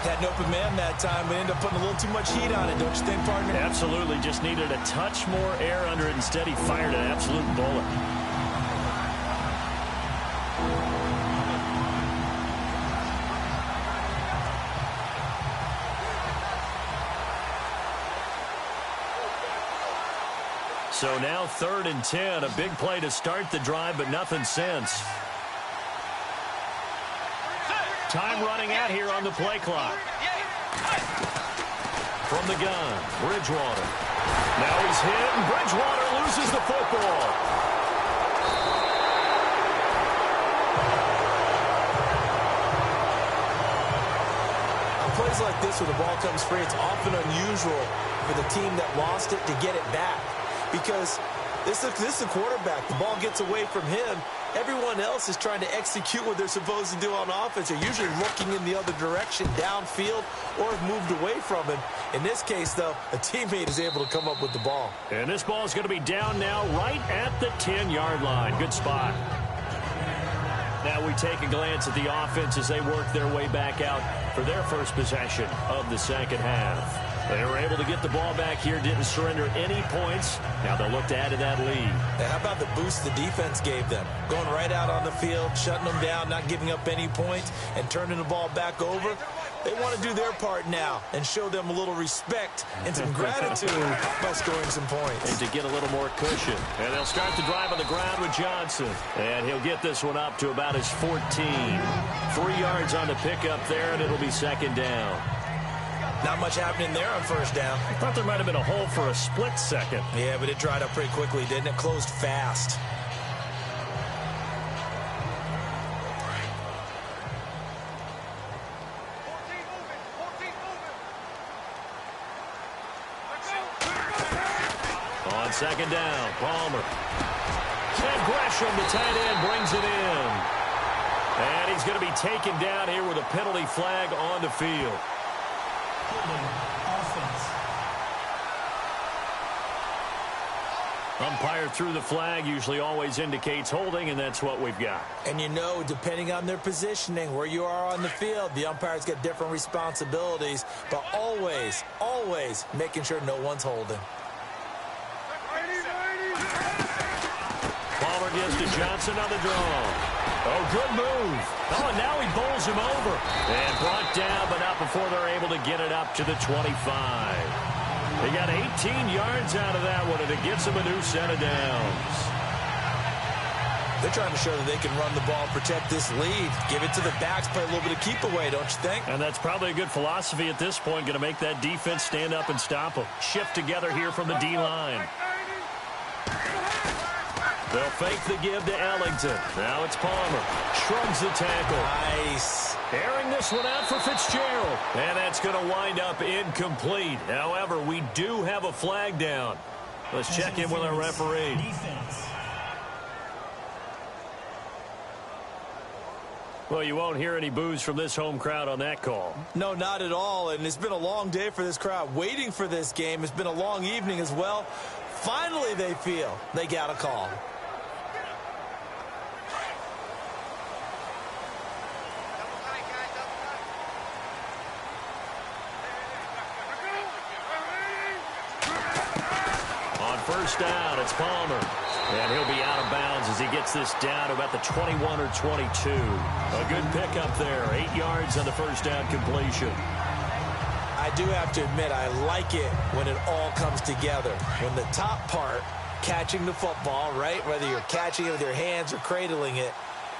Had an open man that time, but ended up putting a little too much heat on it, don't you think, partner? Absolutely. Just needed a touch more air under it. Instead, he fired an absolute bullet. So now 3rd and 10. A big play to start the drive, but nothing since. Time running out here on the play clock. From the gun, Bridgewater. Now he's hit, and Bridgewater loses the football. On plays like this where the ball comes free, it's often unusual for the team that lost it to get it back. Because this is the quarterback. The ball gets away from him. Everyone else is trying to execute what they're supposed to do on offense. They're usually looking in the other direction, downfield, or have moved away from him. In this case, though, a teammate is able to come up with the ball. And this ball is going to be down now right at the 10-yard line. Good spot. Now we take a glance at the offense as they work their way back out for their first possession of the second half. They were able to get the ball back here, didn't surrender any points. Now they'll look to add to that lead. Now, how about the boost the defense gave them? Going right out on the field, shutting them down, not giving up any points, and turning the ball back over. They want to do their part now and show them a little respect and some gratitude by scoring some points. And to get a little more cushion. And they'll start the drive on the ground with Johnson. And he'll get this one up to about his 14. 3 yards on the pickup there, and it'll be second down. Not much happening there on first down. I thought there might have been a hole for a split second. Yeah, but it dried up pretty quickly, didn't it? Closed fast. On second down, Palmer. And Gresham, the tight end, brings it in. And he's going to be taken down here with a penalty flag on the field. Offense. Umpire threw the flag, usually always indicates holding, and that's what we've got. And you know, depending on their positioning, where you are on the field, the umpires get different responsibilities, but always, always making sure no one's holding. Palmer gives to Johnson on the draw. Oh, good move. Oh, and now he bowls him over. And brought down, but not before they're able to get it up to the 25. They got 18 yards out of that one, and it gets them a new set of downs. They're trying to show that they can run the ball, protect this lead, give it to the backs, play a little bit of keep away, don't you think? And that's probably a good philosophy at this point, going to make that defense stand up and stop them. Shift together here from the D-line. They'll fake the give to Ellington. Now it's Palmer. Shrugs the tackle. Nice. Airing this one out for Fitzgerald. And that's going to wind up incomplete. However, we do have a flag down. Let's check in with our referee. Defense. Well, you won't hear any boos from this home crowd on that call. No, not at all. And it's been a long day for this crowd waiting for this game. It's been a long evening as well. Finally, they feel they got a call. First down, it's Palmer. And he'll be out of bounds as he gets this down to about the 21 or 22. A good pickup there. 8 yards on the first down completion. I do have to admit, I like it when it all comes together. When the top part, catching the football, right, whether you're catching it with your hands or cradling it,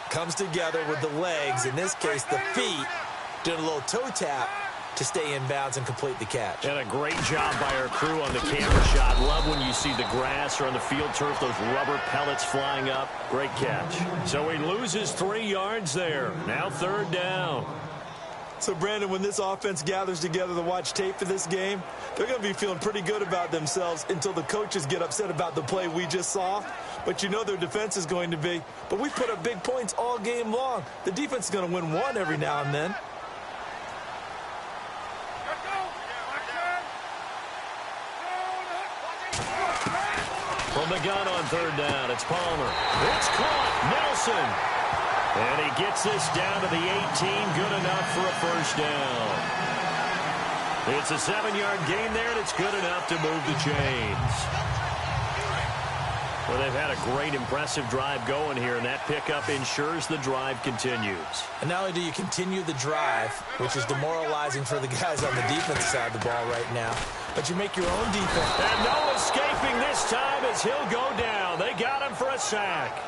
comes together with the legs, in this case the feet, doing a little toe tap to stay in bounds and complete the catch. And a great job by our crew on the camera shot. Love when you see the grass or on the field turf, those rubber pellets flying up. Great catch. So he loses 3 yards there. Now third down. So, Brandon, when this offense gathers together to watch tape for this game, they're going to be feeling pretty good about themselves until the coaches get upset about the play we just saw. But you know their defense is going to be. But we put up big points all game long. The defense is going to win one every now and then. From the gun on third down, it's Palmer. It's caught. Nelson. And he gets this down to the 18. Good enough for a first down. It's a 7-yard gain there, and it's good enough to move the chains. Well, they've had a great, impressive drive going here, and that pickup ensures the drive continues. And not only do you continue the drive, which is demoralizing for the guys on the defense side of the ball right now, but you make your own defense. And no escaping this time as he'll go down. They got him for a sack.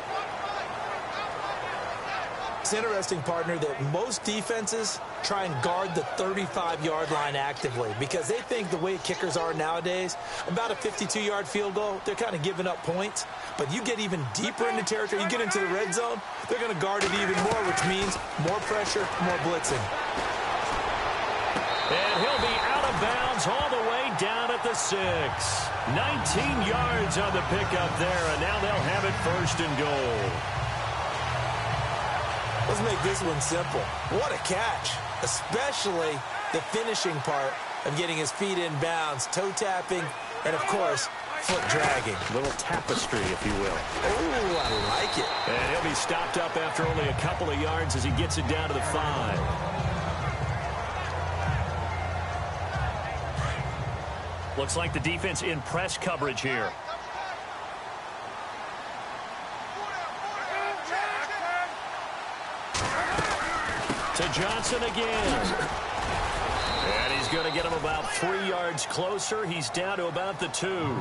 It's interesting, partner, that most defenses try and guard the 35-yard line actively because they think the way kickers are nowadays, about a 52-yard field goal, they're kind of giving up points. But you get even deeper into territory, you get into the red zone, they're going to guard it even more, which means more pressure, more blitzing. And he'll be out of bounds all the way down at the 6. 19 yards on the pickup there, and now they'll have it first and goal. Let's make this one simple. What a catch, especially the finishing part of getting his feet in bounds, toe tapping, and, of course, foot dragging. A little tapestry, if you will. Oh, I like it. And he'll be He's stopped up after only a couple of yards as he gets it down to the 5. Looks like the defense in press coverage here. To Johnson again. And he's going to get him about 3 yards closer. He's down to about the 2.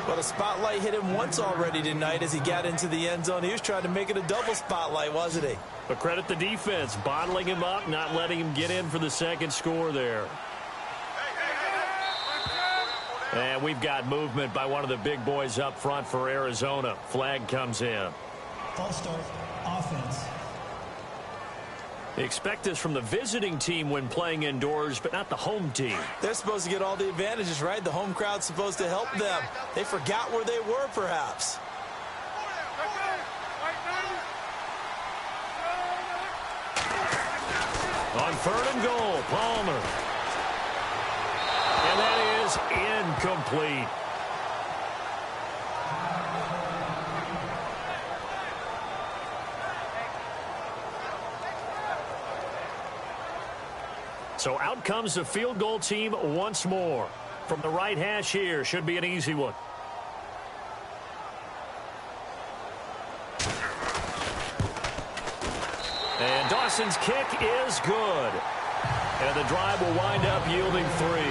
Well, the spotlight hit him once already tonight as he got into the end zone. He was trying to make it a double spotlight, wasn't he? But credit the defense, bottling him up, not letting him get in for the second score there. And we've got movement by one of the big boys up front for Arizona. Flag comes in. False start, offense. Expect this from the visiting team when playing indoors, but not the home team. They're supposed to get all the advantages, right? The home crowd's supposed to help them. They forgot where they were, perhaps. On 3rd and goal, Palmer. And that is incomplete. So out comes the field goal team once more. From the right hash here, should be an easy one. And Dawson's kick is good. And the drive will wind up yielding 3.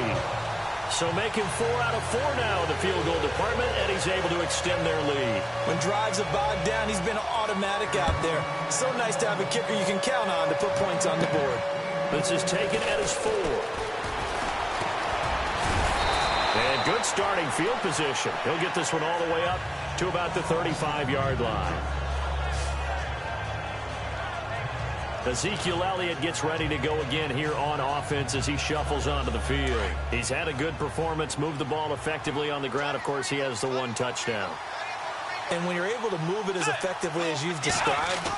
So making 4 out of 4 now in the field goal department, and he's able to extend their lead. When drives have bogged down, he's been automatic out there. So nice to have a kicker you can count on to put points on the board. This is taken at his 4. And good starting field position. He'll get this one all the way up to about the 35-yard line. Ezekiel Elliott gets ready to go again here on offense as he shuffles onto the field. He's had a good performance, moved the ball effectively on the ground. Of course, he has the 1 touchdown. And when you're able to move it as effectively as you've described,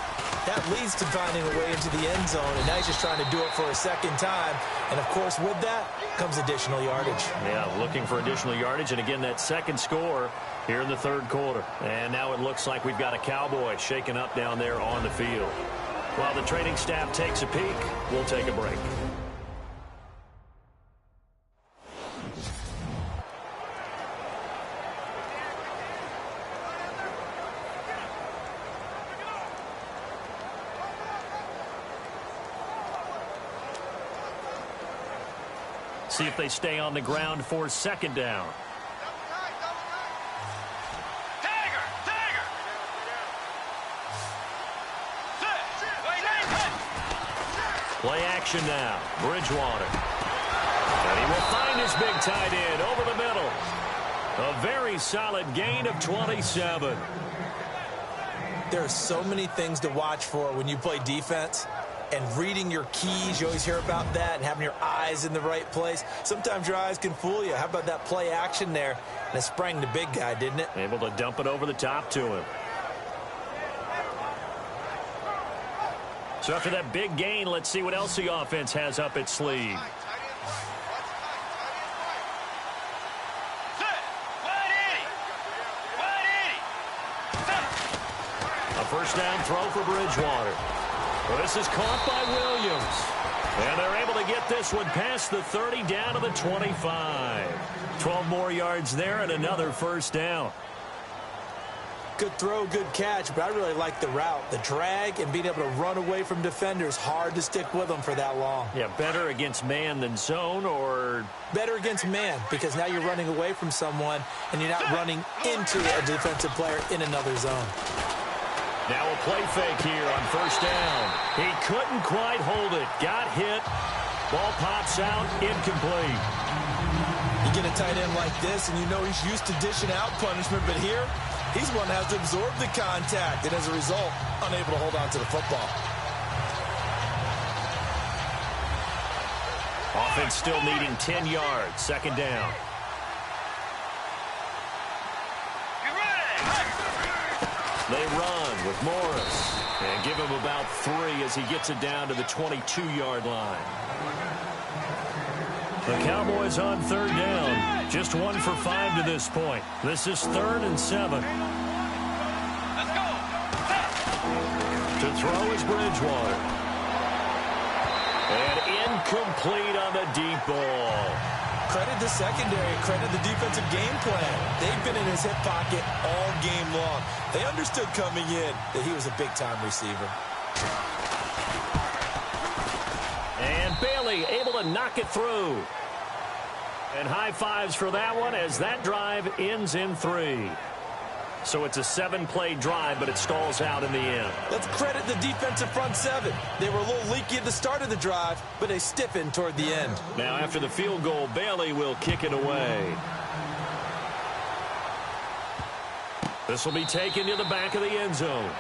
that leads to finding a way into the end zone, and now he's just trying to do it for a second time. And, of course, with that comes additional yardage. Yeah, looking for additional yardage, and again, that second score here in the 3rd quarter. And now it looks like we've got a Cowboy shaken up down there on the field. While the training staff takes a peek, we'll take a break. See if they stay on the ground for 2nd down. Play action now. Bridgewater. And he will find his big tight end over the middle. A very solid gain of 27. There are so many things to watch for when you play defense. And reading your keys, you always hear about that, and having your eyes in the right place. Sometimes your eyes can fool you. How about that play action there? And it sprang the big guy, didn't it? Able to dump it over the top to him. So after that big gain, let's see what else the offense has up its sleeve. A 1st down throw for Bridgewater. Well, this is caught by Williams. And they're able to get this one past the 30 down to the 25. 12 more yards there and another 1st down. Good throw, good catch, but I really like the route. The drag and being able to run away from defenders. Hard to stick with them for that long. Yeah, better against man than zone, or better against man, because now you're running away from someone and you're not running into a defensive player in another zone. Now a play fake here on 1st down. He couldn't quite hold it. Got hit. Ball pops out. Incomplete. You get a tight end like this, and you know he's used to dishing out punishment, but here, he's one that has to absorb the contact, and as a result, unable to hold on to the football. Offense still needing 10 yards. 2nd down. They run with Morris and give him about 3 as he gets it down to the 22-yard line. The Cowboys on 3rd down. Just 1 for 5 to this point. This is 3rd and 7. Let's go. The throw is Bridgewater. And incomplete on the deep ball. Credit the secondary, credit the defensive game plan. They've been in his hip pocket all game long. They understood coming in that he was a big-time receiver. And Bailey able to knock it through. And high fives for that one as that drive ends in 3. So it's a 7-play drive, but it stalls out in the end. Let's credit the defensive front 7. They were a little leaky at the start of the drive, but they stiffened toward the end. Now after the field goal, Bailey will kick it away. This will be taken to the back of the end zone.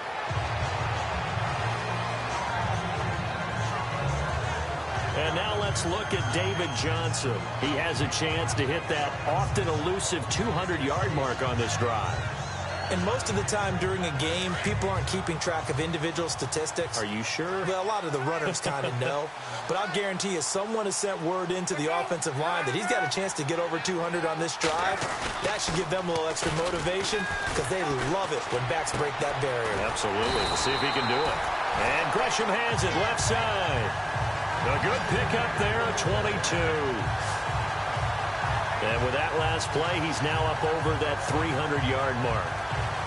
And now let's look at David Johnson. He has a chance to hit that often elusive 200-yard mark on this drive. And most of the time during a game, people aren't keeping track of individual statistics. Are you sure? Well, a lot of the runners kind of know. But I'll guarantee you someone has sent word into the offensive line that he's got a chance to get over 200 on this drive. That should give them a little extra motivation because they love it when backs break that barrier. Absolutely. We'll see if he can do it. And Gresham has it left side. A good pickup there, 22. And with that last play, he's now up over that 300-yard mark.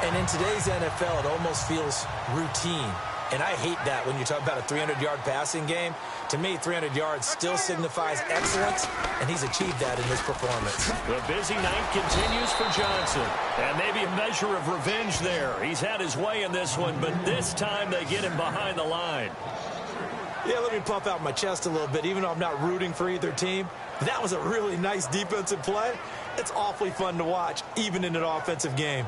And in today's NFL, it almost feels routine. And I hate that when you talk about a 300-yard passing game. To me, 300 yards still signifies excellence, and he's achieved that in this performance. The busy night continues for Johnson. And maybe a measure of revenge there. He's had his way in this one, but this time they get him behind the line. Yeah, let me puff out my chest a little bit, even though I'm not rooting for either team. That was a really nice defensive play. It's awfully fun to watch, even in an offensive game.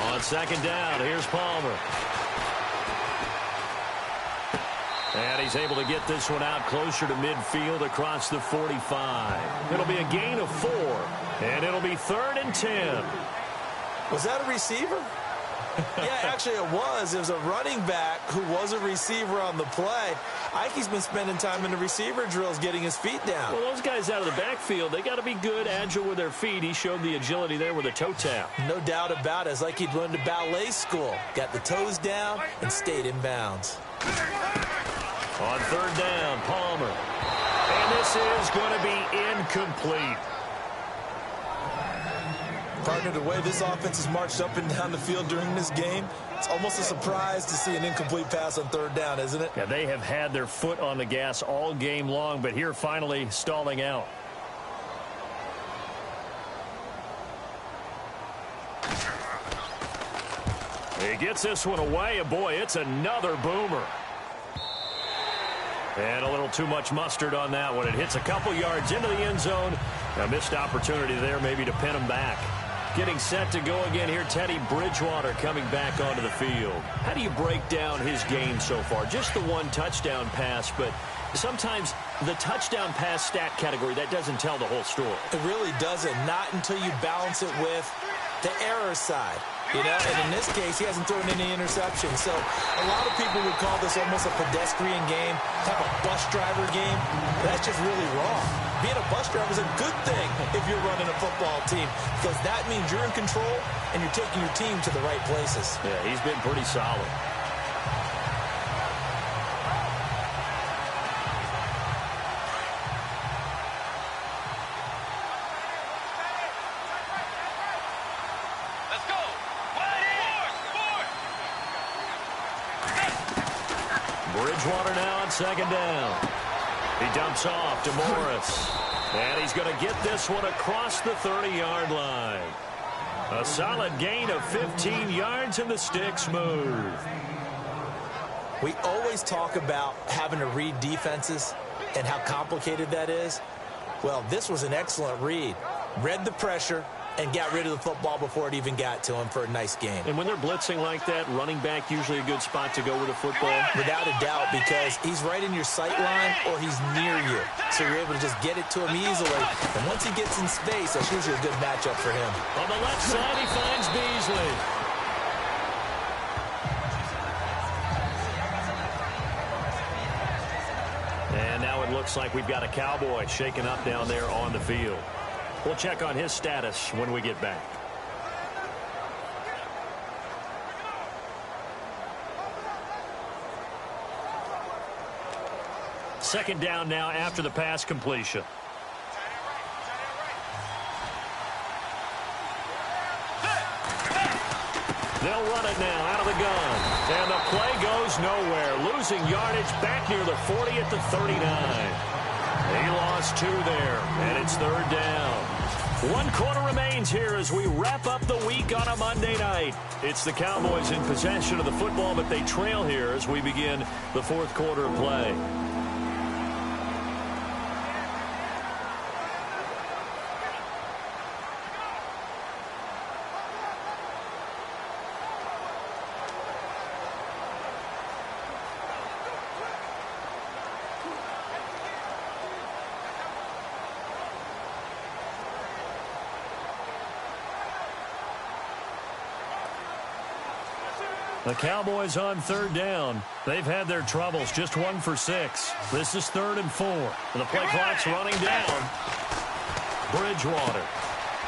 On second down, here's Palmer. And he's able to get this one out closer to midfield across the 45. It'll be a gain of 4, and it'll be 3rd and 10. Was that a receiver? Yeah, actually it was. It was a running back who was a receiver on the play. I think he's been spending time in the receiver drills getting his feet down. Well, those guys out of the backfield, they got to be good, agile with their feet. He showed the agility there with a toe tap. No doubt about it. It's like he'd run to ballet school. Got the toes down and stayed in bounds. On 3rd down, Palmer. And this is going to be incomplete. Partner, the way this offense has marched up and down the field during this game, it's almost a surprise to see an incomplete pass on 3rd down, isn't it? Yeah, they have had their foot on the gas all game long, but here finally stalling out. He gets this one away, and boy, it's another boomer. And a little too much mustard on that one. It hits a couple yards into the end zone. A missed opportunity there maybe to pin him back. Getting set to go again here, Teddy Bridgewater coming back onto the field. How do you break down his game so far? Just the one touchdown pass, but sometimes the touchdown pass stat category, that doesn't tell the whole story. It really doesn't. Not until you balance it with the error side. You know, and in this case, he hasn't thrown any interceptions. So a lot of people would call this almost a pedestrian game, type of bus driver game. That's just really wrong. Being a bus driver is a good thing if you're running a football team, because that means you're in control and you're taking your team to the right places. Yeah, he's been pretty solid. Bridgewater now on 2nd down. He dumps off to Morris. And he's going to get this one across the 30-yard line. A solid gain of 15 yards, and the sticks move. We always talk about having to read defenses and how complicated that is. Well, this was an excellent read. Read the pressure and got rid of the football before it even got to him for a nice game. And when they're blitzing like that, running back usually a good spot to go with the football? Without a doubt, because he's right in your sight line or he's near you. So you're able to just get it to him easily. And once he gets in space, that's usually a good matchup for him. On the left side, he finds Beasley. And now it it looks like we've got a Cowboy shaken up down there on the field. We'll check on his status when we get back. Second down now after the pass completion. They'll run it now out of the gun. And the play goes nowhere. Losing yardage back near the 40 at the 39. He lost 2 there, and it's third down. 1 quarter remains here as we wrap up the week on a Monday night. It's the Cowboys in possession of the football, but they trail here as we begin the fourth quarter of play. The Cowboys on third down. They've had their troubles, just 1 for 6. This is 3rd and 4. And the play clock's running down. Bridgewater.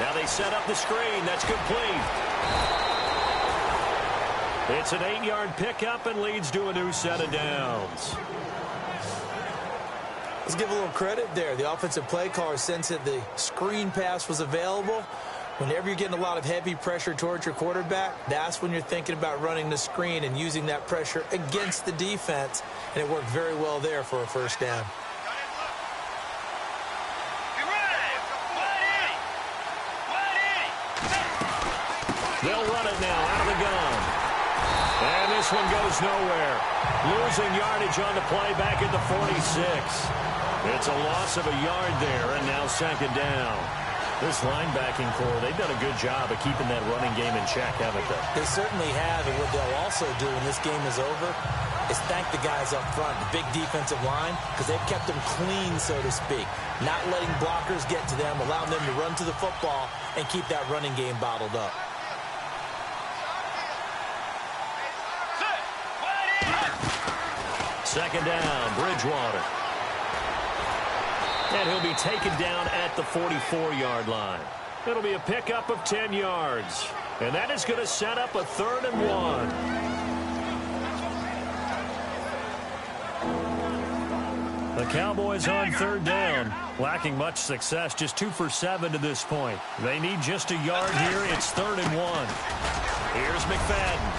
Now they set up the screen. That's complete. It's an 8-yard pickup and leads to a new set of downs. Let's give a little credit there. The offensive play caller sensed that the screen pass was available. Whenever you're getting a lot of heavy pressure towards your quarterback, that's when you're thinking about running the screen and using that pressure against the defense. And it worked very well there for a first down. They'll run it now out of the gun. And this one goes nowhere. Losing yardage on the play back at the 46. It's a loss of a yard there, and now second down. This linebacking core, they've done a good job of keeping that running game in check, haven't they? They certainly have, and what they'll also do when this game is over is thank the guys up front, the big defensive line, because they've kept them clean, so to speak. Not letting blockers get to them, allowing them to run to the football and keep that running game bottled up. Second down, Bridgewater. And he'll be taken down at the 44-yard line. It'll be a pickup of 10 yards. And that is going to set up a 3rd and 1. The Cowboys on third down, lacking much success, just 2 for 7 to this point. They need just a yard here. It's 3rd and 1. Here's McFadden.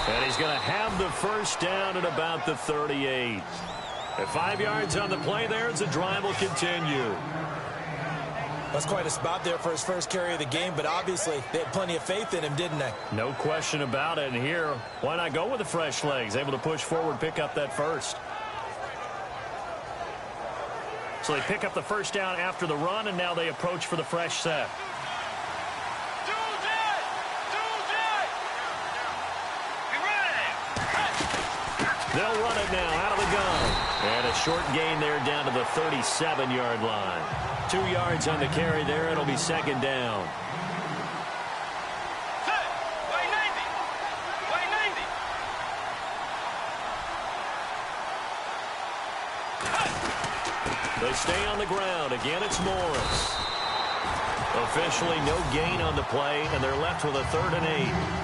And he's going to have the first down at about the 38. At 5 yards on the play there as the drive will continue. That's quite a spot there for his first carry of the game, but obviously they had plenty of faith in him, didn't they? No question about it. And here, why not go with the fresh legs? Able to push forward, pick up that first. So they pick up the first down after the run, and now they approach for the fresh set. They'll run it now out of the gun. And a short gain there down to the 37-yard line. 2 yards on the carry there. It'll be second down. They stay on the ground. Again, it's Morris. Officially no gain on the play, and they're left with a 3rd and 8.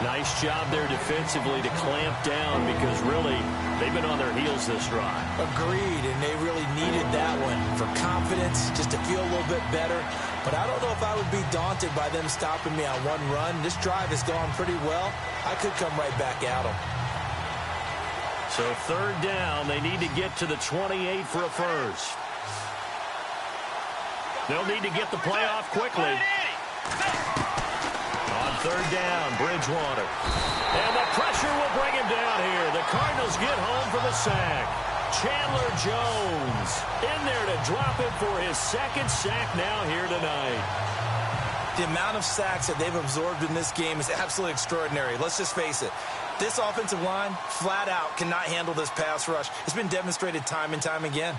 Nice job there defensively to clamp down because really they've been on their heels this drive. Agreed, and they really needed that one for confidence, just to feel a little bit better. But I don't know if I would be daunted by them stopping me on one run. This drive has gone pretty well. I could come right back at them. So 3rd down, they need to get to the 28 for a first. They'll need to get the play off quickly. On 3rd down, Bridgewater. And the pressure will bring him down here. The Cardinals get home for the sack. Chandler Jones in there to drop him for his 2nd sack now here tonight. The amount of sacks that they've absorbed in this game is absolutely extraordinary. Let's just face it. This offensive line, flat out, cannot handle this pass rush. It's been demonstrated time and time again.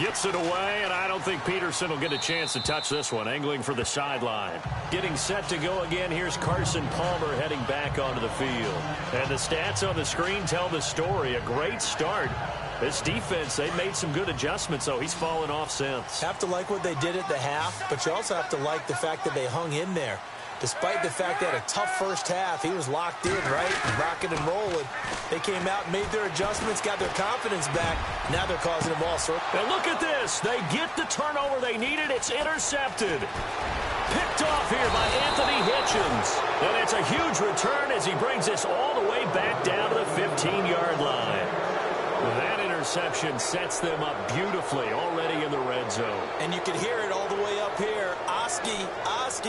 Gets it away, and I don't think Peterson will get a chance to touch this one. Angling for the sideline. Getting set to go again. Here's Carson Palmer heading back onto the field. And the stats on the screen tell the story. A great start. This defense, they've made some good adjustments, so he's fallen off since. Have to like what they did at the half, but you also have to like the fact that they hung in there. Despite the fact they had a tough first half, he was locked in, right? Rocking and rolling. They came out, made their adjustments, got their confidence back. Now they're causing them all sorts. Now look at this. They get the turnover they needed. It's intercepted. Picked off here by Anthony Hitchens. And it's a huge return as he brings this all the way back down to the 15-yard line. That interception sets them up beautifully already in the red zone. And you can hear it all the way up here. Oski,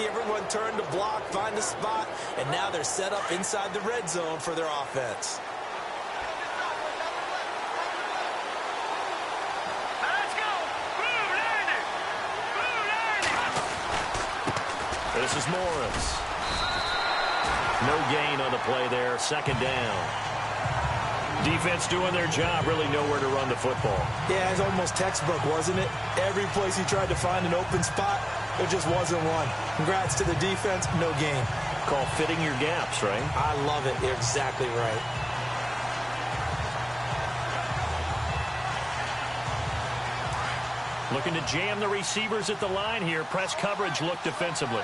everyone turned to block, find a spot, and now they're set up inside the red zone for their offense. Let's go! Blue landing! Blue landing! This is Morris. No gain on the play there. Second down. Defense doing their job, really nowhere to run the football. Yeah, it's almost textbook, wasn't it? Every place he tried to find an open spot, there just wasn't one. Congrats to the defense, no gain. Call fitting your gaps, right? I love it. You're exactly right. Looking to jam the receivers at the line here. Press coverage look defensively.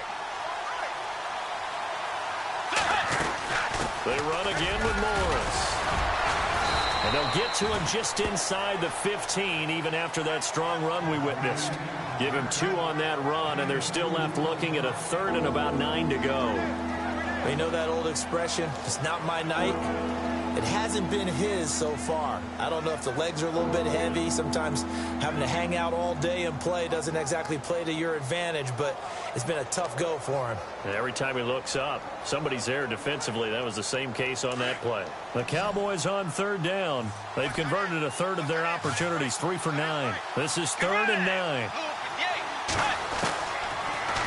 They run again with Morris. And they'll get to him just inside the 15, even after that strong run we witnessed. Give him 2 on that run, and they're still left looking at a third and about 9 to go. You know that old expression, it's not my night? It hasn't been his so far. I don't know if the legs are a little bit heavy. Sometimes having to hang out all day and play doesn't exactly play to your advantage, but it's been a tough go for him. And every time he looks up, somebody's there defensively. That was the same case on that play. The Cowboys on third down. They've converted a third of their opportunities, 3 for 9. This is 3rd and 9.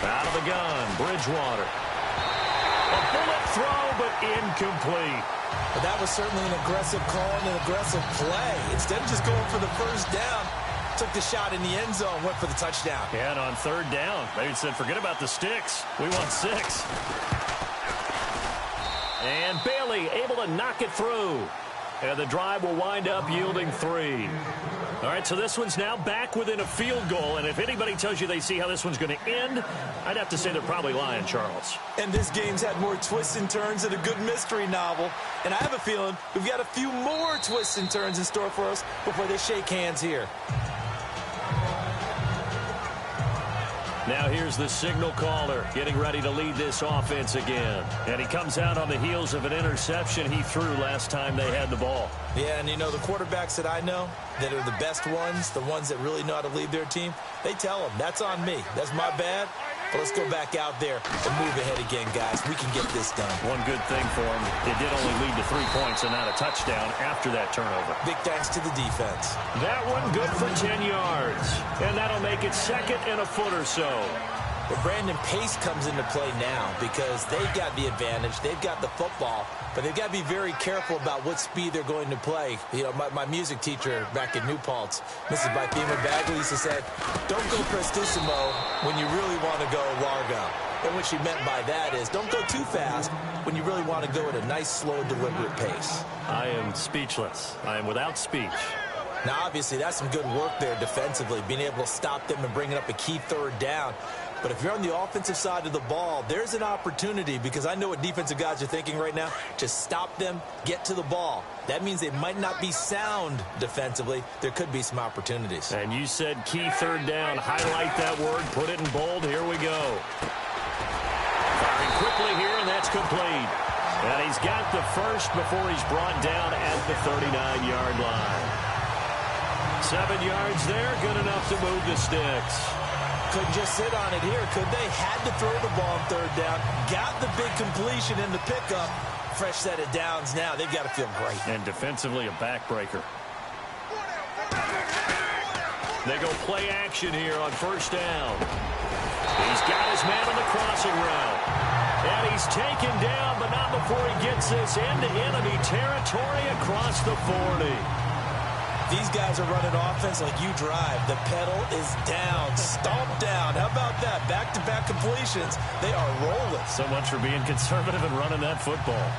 Out of the gun, Bridgewater. A bullet throw, but incomplete. But that was certainly an aggressive call and an aggressive play. Instead of just going for the first down, took the shot in the end zone, went for the touchdown. Yeah, and on third down, they said, forget about the sticks. We want 6. And Bailey able to knock it through. And the drive will wind up yielding 3. All right, so this one's now back within a field goal. And if anybody tells you they see how this one's going to end, I'd have to say they're probably lying, Charles. And this game's had more twists and turns than a good mystery novel. And I have a feeling we've got a few more twists and turns in store for us before they shake hands here. Now here's the signal caller getting ready to lead this offense again. And he comes out on the heels of an interception he threw last time they had the ball. Yeah, and you know, the quarterbacks that I know that are the best ones, the ones that really know how to lead their team, they tell them, that's on me. That's my bad. But let's go back out there and move ahead again, guys. We can get this done. One good thing for him, it did only lead to 3 points and not a touchdown after that turnover. Big thanks to the defense. That one good for 10 yards. And that'll make it 2nd and a foot or so. But Brandon, pace comes into play now because they've got the advantage. They've got the football, but they've got to be very careful about what speed they're going to play. You know, my music teacher back in New Paltz, Mrs. Bythema Bagley, used to say, don't go prestissimo when you really want to go largo. And what she meant by that is don't go too fast when you really want to go at a nice, slow, deliberate pace. I am speechless. I am without speech. Now, obviously, that's some good work there defensively, being able to stop them and bringing up a key third down. But if you're on the offensive side of the ball, there's an opportunity because I know what defensive guys are thinking right now. Just stop them, get to the ball. That means they might not be sound defensively. There could be some opportunities. And you said key third down. Highlight that word. Put it in bold. Here we go. Firing quickly here, and that's complete. And he's got the first before he's brought down at the 39-yard line. 7 yards there, good enough to move the sticks. Couldn't just sit on it here, could they? Had to throw the ball on third down. Got the big completion in the pickup. Fresh set of downs now. They've got to feel great. And defensively, a backbreaker. They go play action here on first down. He's got his man on the crossing route. And he's taken down, but not before he gets this into enemy territory across the 40. these guys are running offense like you drive. The pedal is down, stomped down. How about that? Back-to-back completions. They are rolling. So much for being conservative and running that football.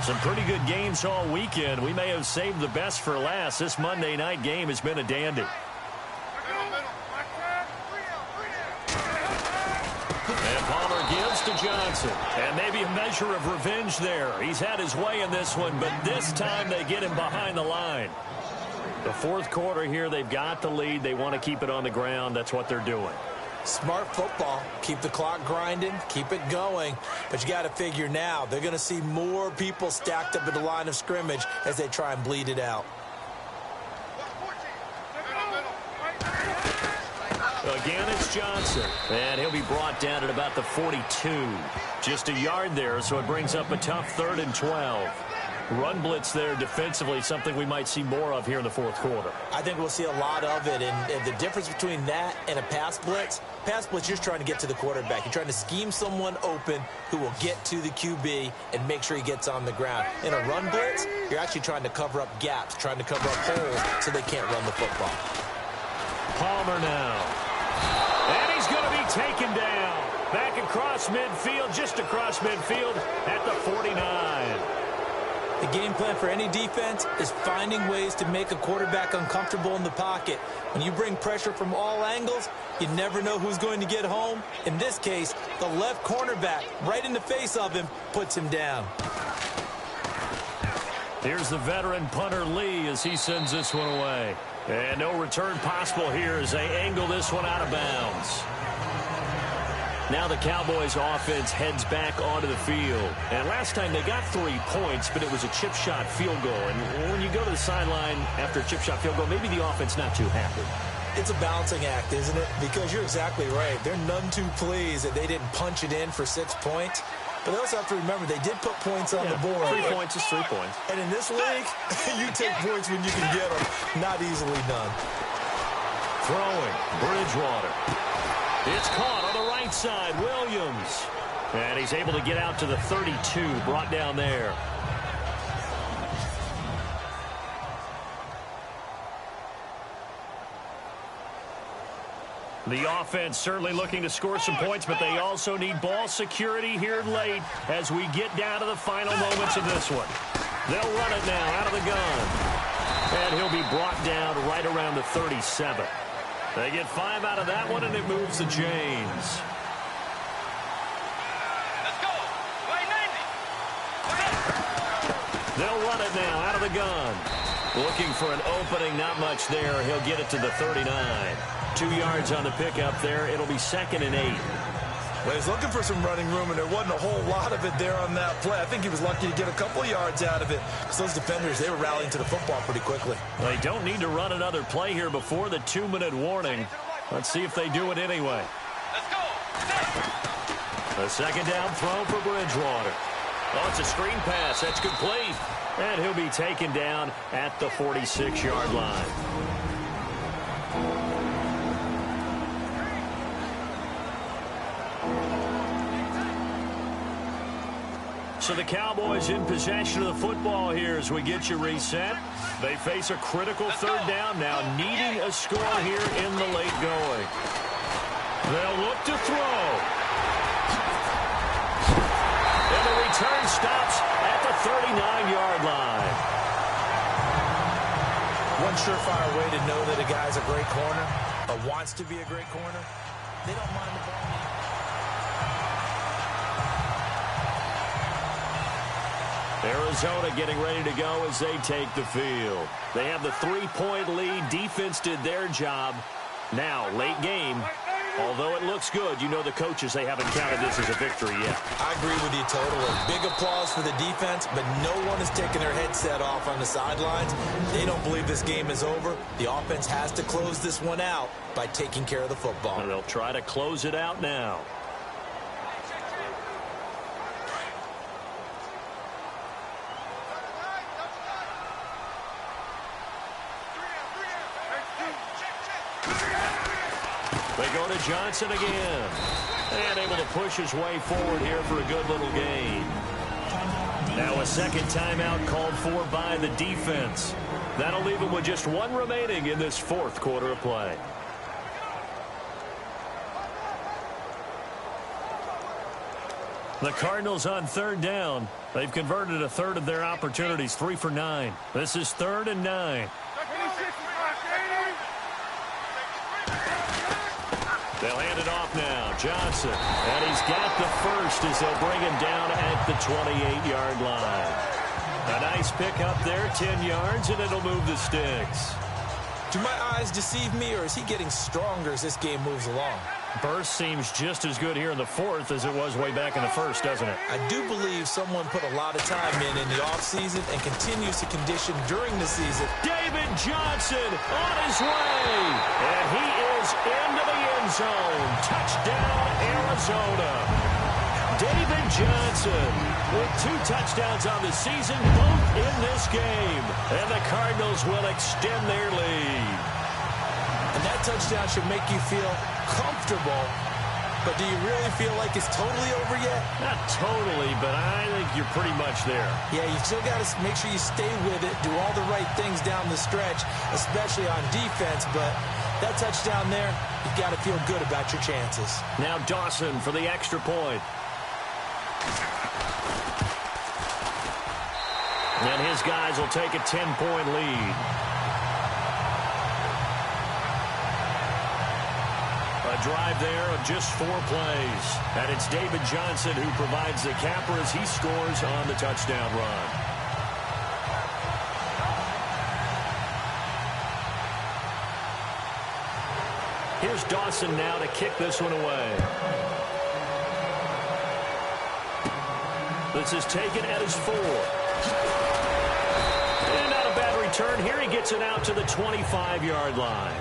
Some pretty good games all weekend. We may have saved the best for last. This Monday night game has been a dandy. And Palmer gives to Johnson. And maybe a measure of revenge there. He's had his way in this one, but this time they get him behind the line. The fourth quarter here, they've got the lead. They want to keep it on the ground. That's what they're doing. Smart football. Keep the clock grinding. Keep it going. But you got to figure now, they're going to see more people stacked up at the line of scrimmage as they try and bleed it out. Again, it's Johnson. And he'll be brought down at about the 42. Just a yard there, so it brings up a tough 3rd and 12. Run blitz there defensively, something we might see more of here in the fourth quarter. I think we'll see a lot of it, and the difference between that and a pass blitz, you're just trying to get to the quarterback. You're trying to scheme someone open who will get to the QB and make sure he gets on the ground. In a run blitz, you're actually trying to cover up gaps, trying to cover up holes so they can't run the football. Palmer now. And he's going to be taken down. Back across midfield, just across midfield at the 49. The game plan for any defense is finding ways to make a quarterback uncomfortable in the pocket. When you bring pressure from all angles, you never know who's going to get home. In this case, the left cornerback, right in the face of him, puts him down. Here's the veteran punter Lee as he sends this one away. And no return possible here as they angle this one out of bounds. Now the Cowboys offense heads back onto the field. And last time they got 3 points, but it was a chip shot field goal. And when you go to the sideline after a chip shot field goal, maybe the offense not too happy. It's a balancing act, isn't it? Because you're exactly right. They're none too pleased that they didn't punch it in for 6 points. But they also have to remember they did put points on the board. 3 points is 3 points. And in this league, you take points when you can get them. Not easily done. Throwing. Bridgewater. It's caught on the right side. Williams. And he's able to get out to the 32. Brought down there. The offense certainly looking to score some points, but they also need ball security here late as we get down to the final moments of this one. They'll run it now out of the gun. And he'll be brought down right around the 37. They get 5 out of that one, and it moves the chains. Let's go. Play 90. They'll run it now out of the gun. Looking for an opening, not much there. He'll get it to the 39. 2 yards on the pickup there. It'll be 2nd and 8. Well, he's looking for some running room, and there wasn't a whole lot of it there on that play. I think he was lucky to get a couple of yards out of it because those defenders, they were rallying to the football pretty quickly. They don't need to run another play here before the 2-minute warning. Let's see if they do it anyway. Let's go. A second down throw for Bridgewater. Oh, it's a screen pass. That's complete. And he'll be taken down at the 46-yard line. So the Cowboys in possession of the football here as we get you reset. They face a critical 3rd down now, needing a score here in the late going. They'll look to throw. And the return stops at the 39-yard line. One surefire way to know that a guy's a great corner or wants to be a great corner, they don't mind the ball. Arizona getting ready to go as they take the field. They have the 3-point lead. Defense did their job. Now, late game, although it looks good, you know the coaches, they haven't counted this as a victory yet. I agree with you totally. Big applause for the defense, but no one is taking their headset off on the sidelines. They don't believe this game is over. The offense has to close this one out by taking care of the football. And they'll try to close it out now. They go to Johnson again. And able to push his way forward here for a good little gain. Now a second timeout called for by the defense. That'll leave them with just one remaining in this fourth quarter of play. The Cardinals on third down. They've converted a third of their opportunities, 3 for 9. This is 3rd and 9. They'll hand it off now. Johnson. And he's got the first as they'll bring him down at the 28-yard line. A nice pickup there, 10 yards, and it'll move the sticks. Do my eyes deceive me, or is he getting stronger as this game moves along? Burst seems just as good here in the fourth as it was way back in the first, doesn't it? I do believe someone put a lot of time in the offseason and continues to condition during the season. David Johnson on his way. And he is into the end zone. Touchdown, Arizona. David Johnson with 2 touchdowns on the season, both in this game. And the Cardinals will extend their lead. And that touchdown should make you feel comfortable. But do you really feel like it's totally over yet? Not totally, but I think you're pretty much there. Yeah, you still got to make sure you stay with it, do all the right things down the stretch, especially on defense. But that touchdown there, you've got to feel good about your chances. Now Dawson for the extra point. And his guys will take a 10-point lead. A drive there of just 4 plays. And it's David Johnson who provides the capper as he scores on the touchdown run. Here's Dawson now to kick this one away. This is taken at his 4. And not a bad return. Here he gets it out to the 25-yard line.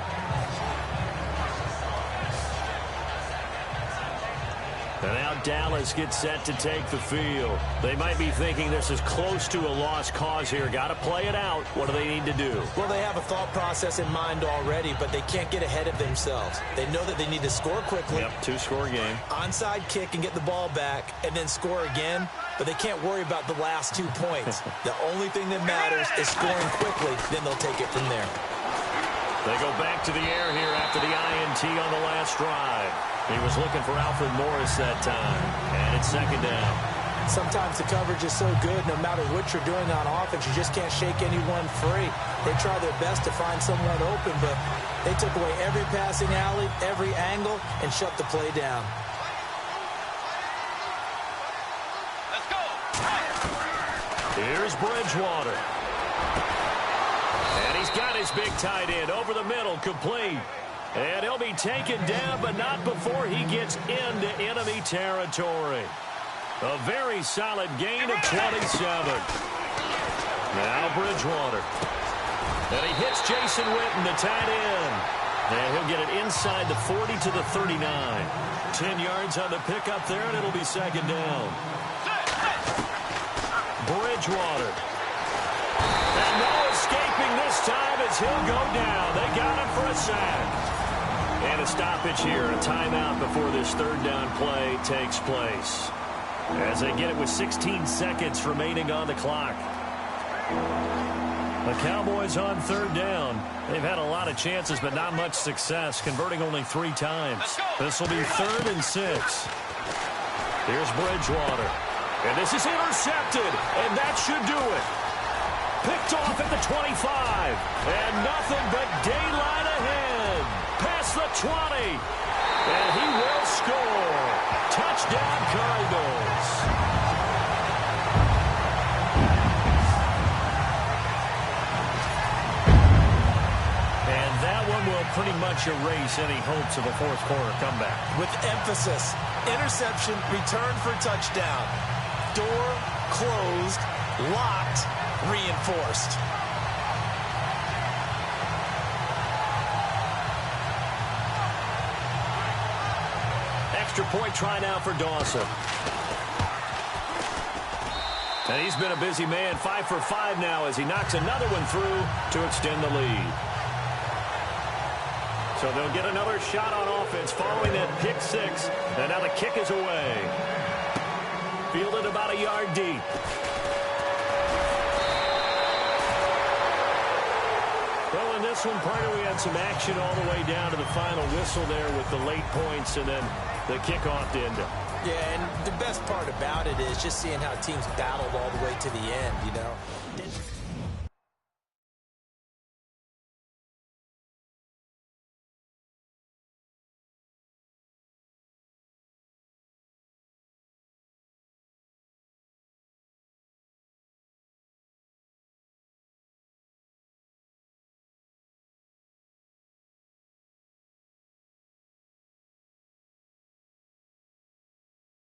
And now Dallas gets set to take the field. They might be thinking this is close to a lost cause here. Got to play it out. What do they need to do? Well, they have a thought process in mind already, but they can't get ahead of themselves. They know that they need to score quickly. Yep, 2-score game. Onside kick and get the ball back and then score again. But they can't worry about the last 2 points. The only thing that matters is scoring quickly. Then they'll take it from there. They go back to the air here after the INT on the last drive. He was looking for Alfred Morris that time. And it's 2nd down. Sometimes the coverage is so good, no matter what you're doing on offense, you just can't shake anyone free. They try their best to find someone open, but they took away every passing alley, every angle, and shut the play down. Let's go. Here's Bridgewater. And he's got his big tight end over the middle, complete. And he'll be taken down, but not before he gets into enemy territory. A very solid gain of 27. Now Bridgewater. And he hits Jason Witten, the tight end. And he'll get it inside the 40 to the 39. 10 yards on the pickup there, and it'll be 2nd down. Bridgewater. And no escaping this time as he'll go down. They got him for a sack. And a stoppage here, a timeout before this 3rd down play takes place. As they get it with 16 seconds remaining on the clock. The Cowboys on 3rd down. They've had a lot of chances, but not much success, converting only 3 times. This will be 3rd and 6. Here's Bridgewater. And this is intercepted, and that should do it. Picked off at the 25. And nothing but daylight ahead. Past the 20. And he will score. Touchdown, Cardinals. And that one will pretty much erase any hopes of a fourth quarter comeback. With emphasis, interception, return for touchdown. Door closed, locked, reinforced. Extra point try now for Dawson. And he's been a busy man, 5 for 5 now as he knocks another one through to extend the lead. So they'll get another shot on offense following that pick 6. And now the kick is away. Fielded about a yard deep. this one, partner, we had some action all the way down to the final whistle there with the late points and then the kickoff to end it. Yeah, and the best part about it is just seeing how teams battled all the way to the end, you know.